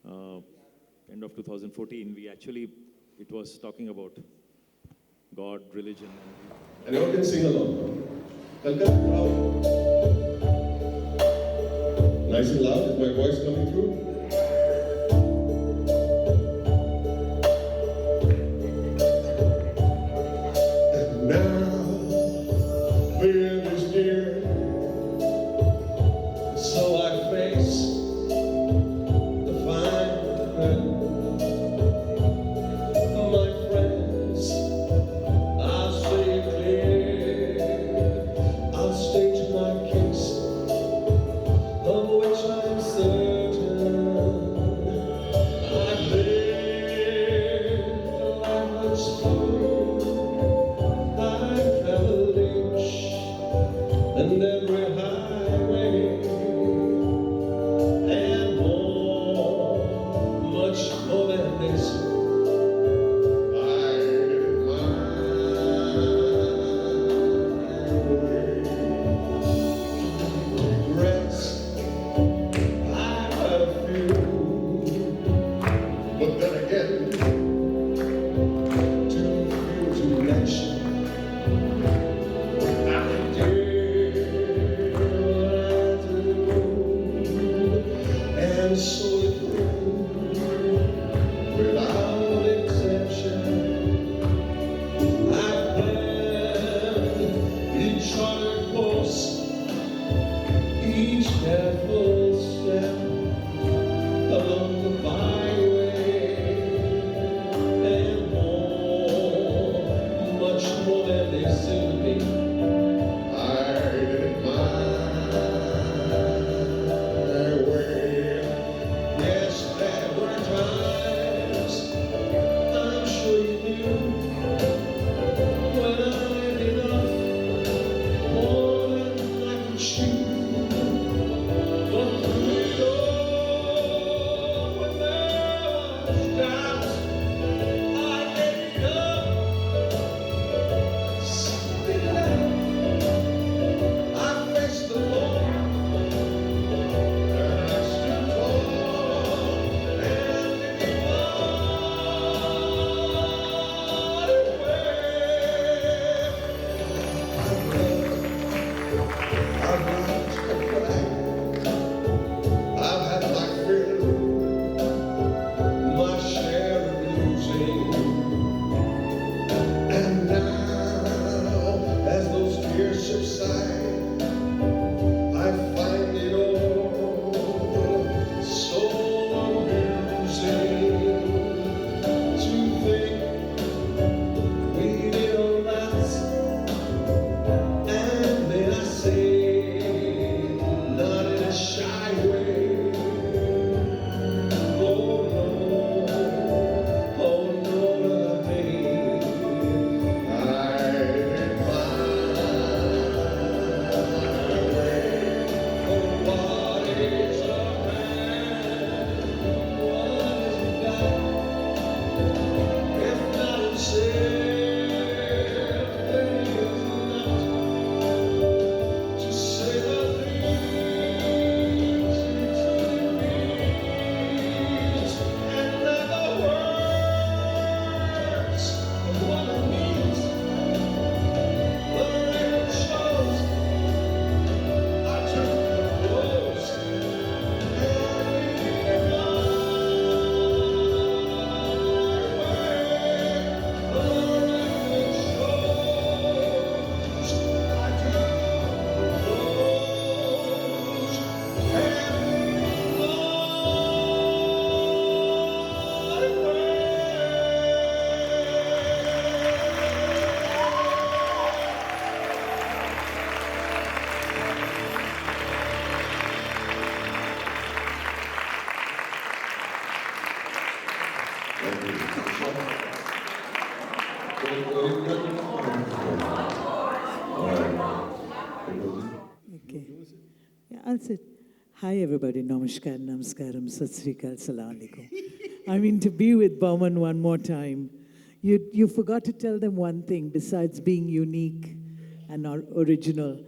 end of 2014, it was talking about God, religion.
And you all can sing along. Welcome, proud. Nice and loud, is my voice coming through? Each careful step along the vine.
Okay. Yeah, I'll sit. Hi, everybody. Namaskar, namaskaram, sat sri akal, salam alaikum. I mean, to be with Burman one more time, you forgot to tell them one thing besides being unique and original.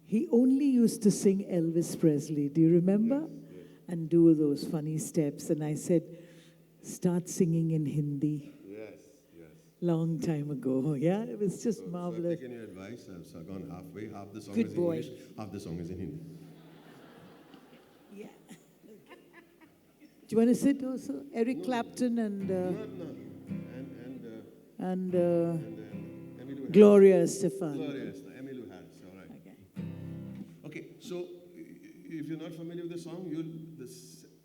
He only used to sing Elvis Presley. Do you remember?
Yes.
And do those funny steps. And I said, start singing in Hindi.
Yes, yes.
Long time ago. Yeah, it was just
So
marvelous.
I've taken your advice. I've gone halfway. Half the song
Good
is
boy.
in English, half the song is in Hindi.
Yeah. Do you want to sit also? Eric Clapton and
Emmylou
Gloria
Harris.
Estefan.
Gloria Estefan, Emmylou Harris. All right. Okay. So if you're not familiar with the song, the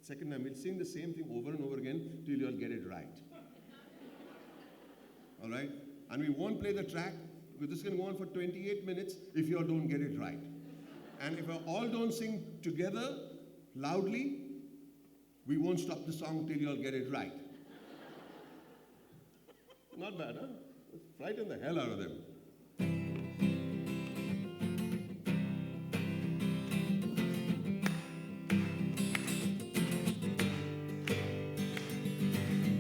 second time we'll sing the same thing over and over again till you'll get it right. All right? And we won't play the track because this can go on for 28 minutes if you all don't get it right. And if you all don't sing together loudly, we won't stop the song till you all get it right. Not bad, huh? Frighten the hell out of them.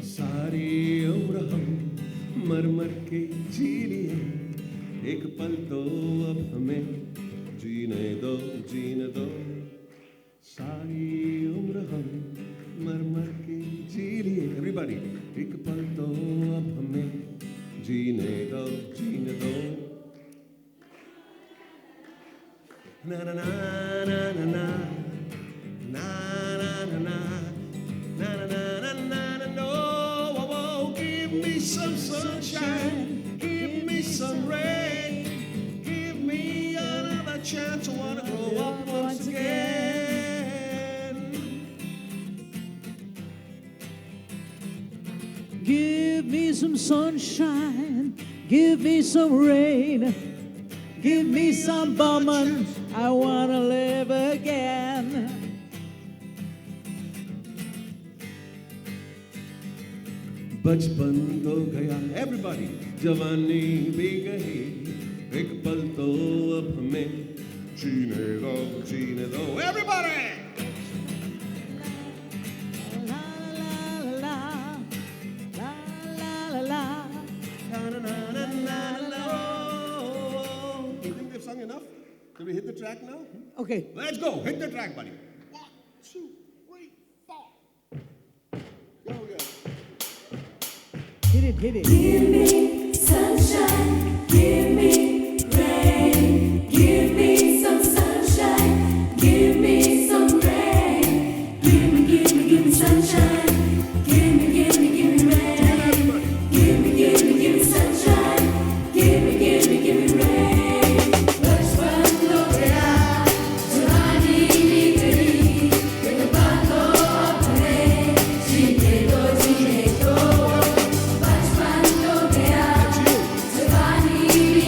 सारी उम्र हम मर मर के जी लिए, एक पल तो अब हमें जीने दो। सारी उम्र हम मर मर के जी लिए, everybody, एक पल तो अब हमें जीने दो। Na na na na na na na na na na. Na na na na na na no. Oh, oh, give me some sunshine, give me some rain, give me another chance. I wanna grow up once again.
Give me some sunshine, give me some rain, give me some Burman, I wanna live again.
बचपन तो गया everybody, जवानी भी गई, एक पल तो अब हमें जीने दो everybody. You think they've sung enough? Can we hit the track now?
Okay.
Let's go. Hit the track, buddy. 1, 2, 3, 4. Go, go.
Hit it.
Give me sunshine, give me rain, give me some sunshine, give me some rain, give me sunshine, give me rain, give me sunshine, give me rain. बचपन तो गया, जवानी भी गई, एक पल तो अब हमें जीने दो। बचपन तो गया, जवानी भी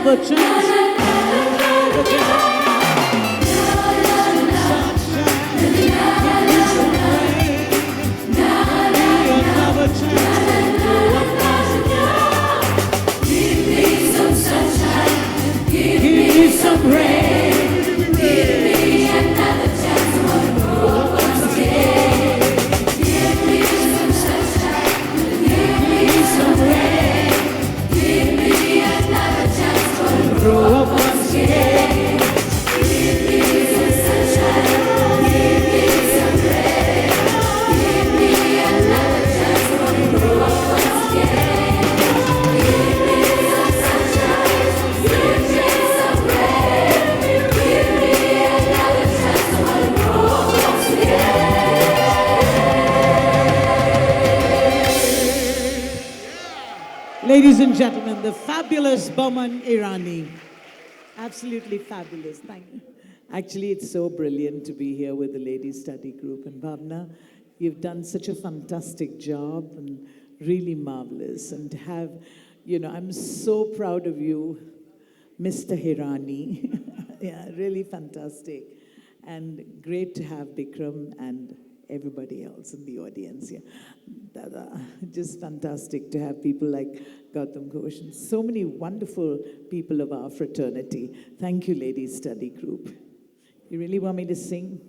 another chance. Another chance.
Give me some rain. Give me another chance to grow once again. Give me some sunshine. Give me some rain. Give me another chance to grow up once again. Give me some sunshine. Give me some rain. Give me another chance to grow up once again. Give me some sunshine. Give me some rain. Give me another chance to grow up once again.
Ladies and gentlemen, the fabulous Boman Irani. Absolutely fabulous. Thank you. Actually, it's so brilliant to be here with the Ladies Study Group. And Bhavna, you've done such a fantastic job and really marvelous. And to have, I'm so proud of you, Mr. Hirani. Yeah, really fantastic. And great to have Bikram and everybody else in the audience here. Dada, just fantastic to have people like Gautam Ghosh and so many wonderful people of our fraternity. Thank you, Ladies Study Group. You really want me to sing?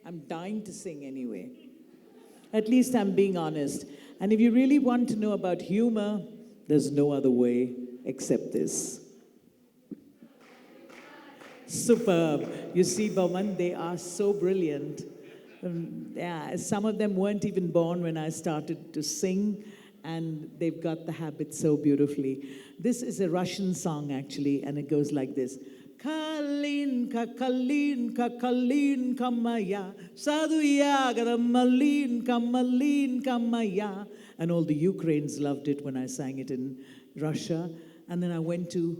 I'm dying to sing anyway. At least I'm being honest. And if you really want to know about humor, there's no other way except this. Superb. You see, Boman, they are so brilliant. Yeah, some of them weren't even born when I started to sing, and they've got the habit so beautifully. This is a Russian song, actually, and it goes like this. Kalinka, kalinka, kalinka maya, saduyaga, malinka maya. And all the Ukrainians loved it when I sang it in Russia. And then I went to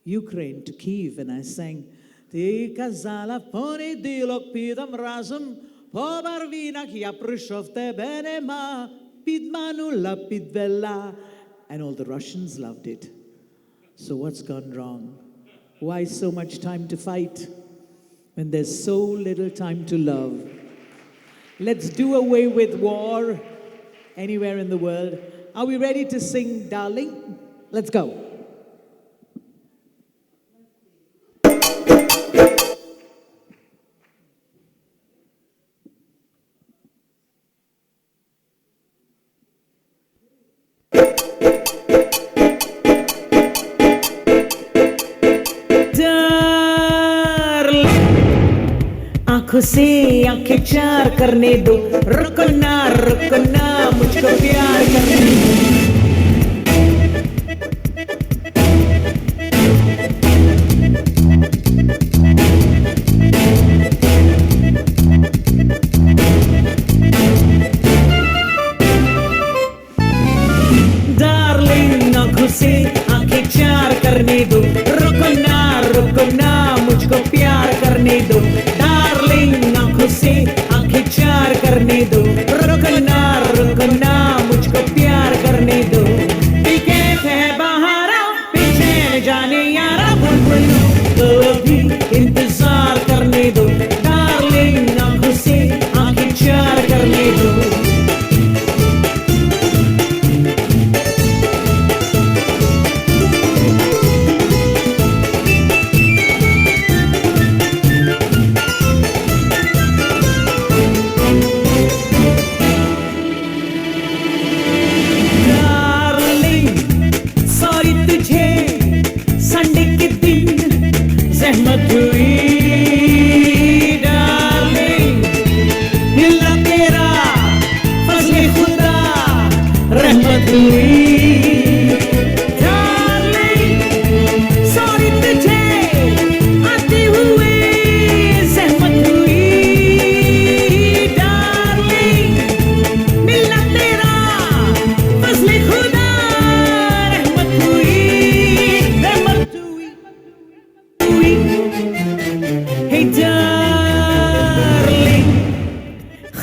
Ukraine, to Kyiv, and I sang Ty казала в понеділок підем разом, по барвінах я прийшов, тебе нема, підманула, підвела. And all the Russians loved it. So what's gone wrong? Why so much time to fight when there's so little time to love? Let's do away with war anywhere in the world. Are we ready to sing, darling? Let's go. आंखों से आंखें चार करने दो रुकना रुकना मुझको प्यार करने दो डार्लिंग आंखों से आंखें चार करने दो रुकना रुकना मुझको प्यार करने दो आंखों से आंखें चार करने दो रुकना रुकना मुझको प्यार करने दो पीके थे बहारा पीछे न जाने यारा बुलबुल तो अभी इंतजार करने दो डार्लिंग आंखों से आंखें चार करने दो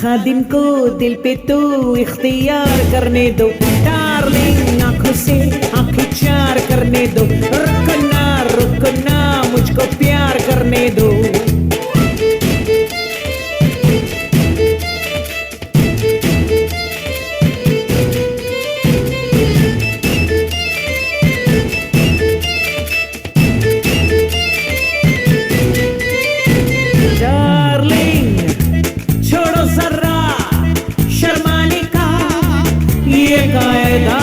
खादिम को दिल पे तो इख्तियार करने दो डार्लिंग आंखों आंखों से आंखें चार करने दो, रुको ना मुझको प्यार करने दो। डार्लिंग छोड़ो जरा शर्माने का ये कायदा,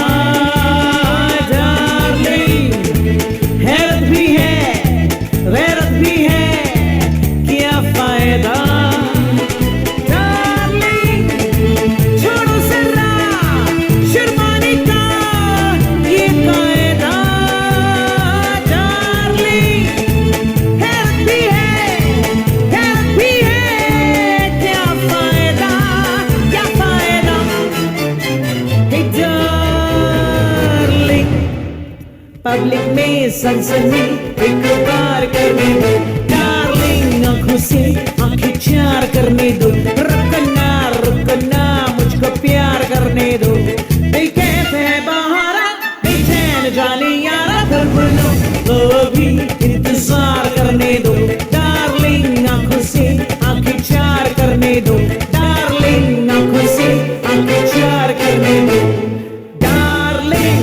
डार्लिंग हैरत भी है गैरत भी है, क्या फायदा। डार्लिंग छोड़ो जरा शर्माने का ये कायदा, डार्लिंग हैरत भी है गैरत भी है, क्या फायदा क्या फायदा। हे डार्लिंग पब्लिक में सनसनी एक बार करने दो, डार्लिंग आंखों से आंखें चार करने दो, रुकना मुझको प्यार करने दो। ए कहते हैं बहारा बेचैन जाने यारा, बुलबुलों को भी इंतजार करने दो, डार्लिंग आंखों से आंखें चार करने दो, डार्लिंग आंखों से आंखें चार करने दो, darling.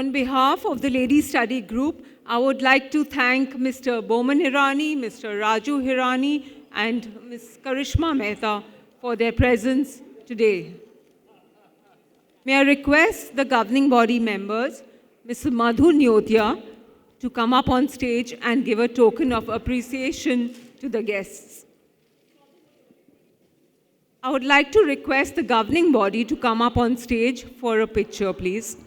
On behalf of the Ladies Study Group, I would like to thank Mr. Boman Hirani, Mr. Raju Hirani, and Ms. Karishma Mehta for their presence today. May I request the governing body members, Mr. Madhu Nyotia, to come up on stage and give a token of appreciation to the guests. I would like to request the governing body to come up on stage for a picture, please.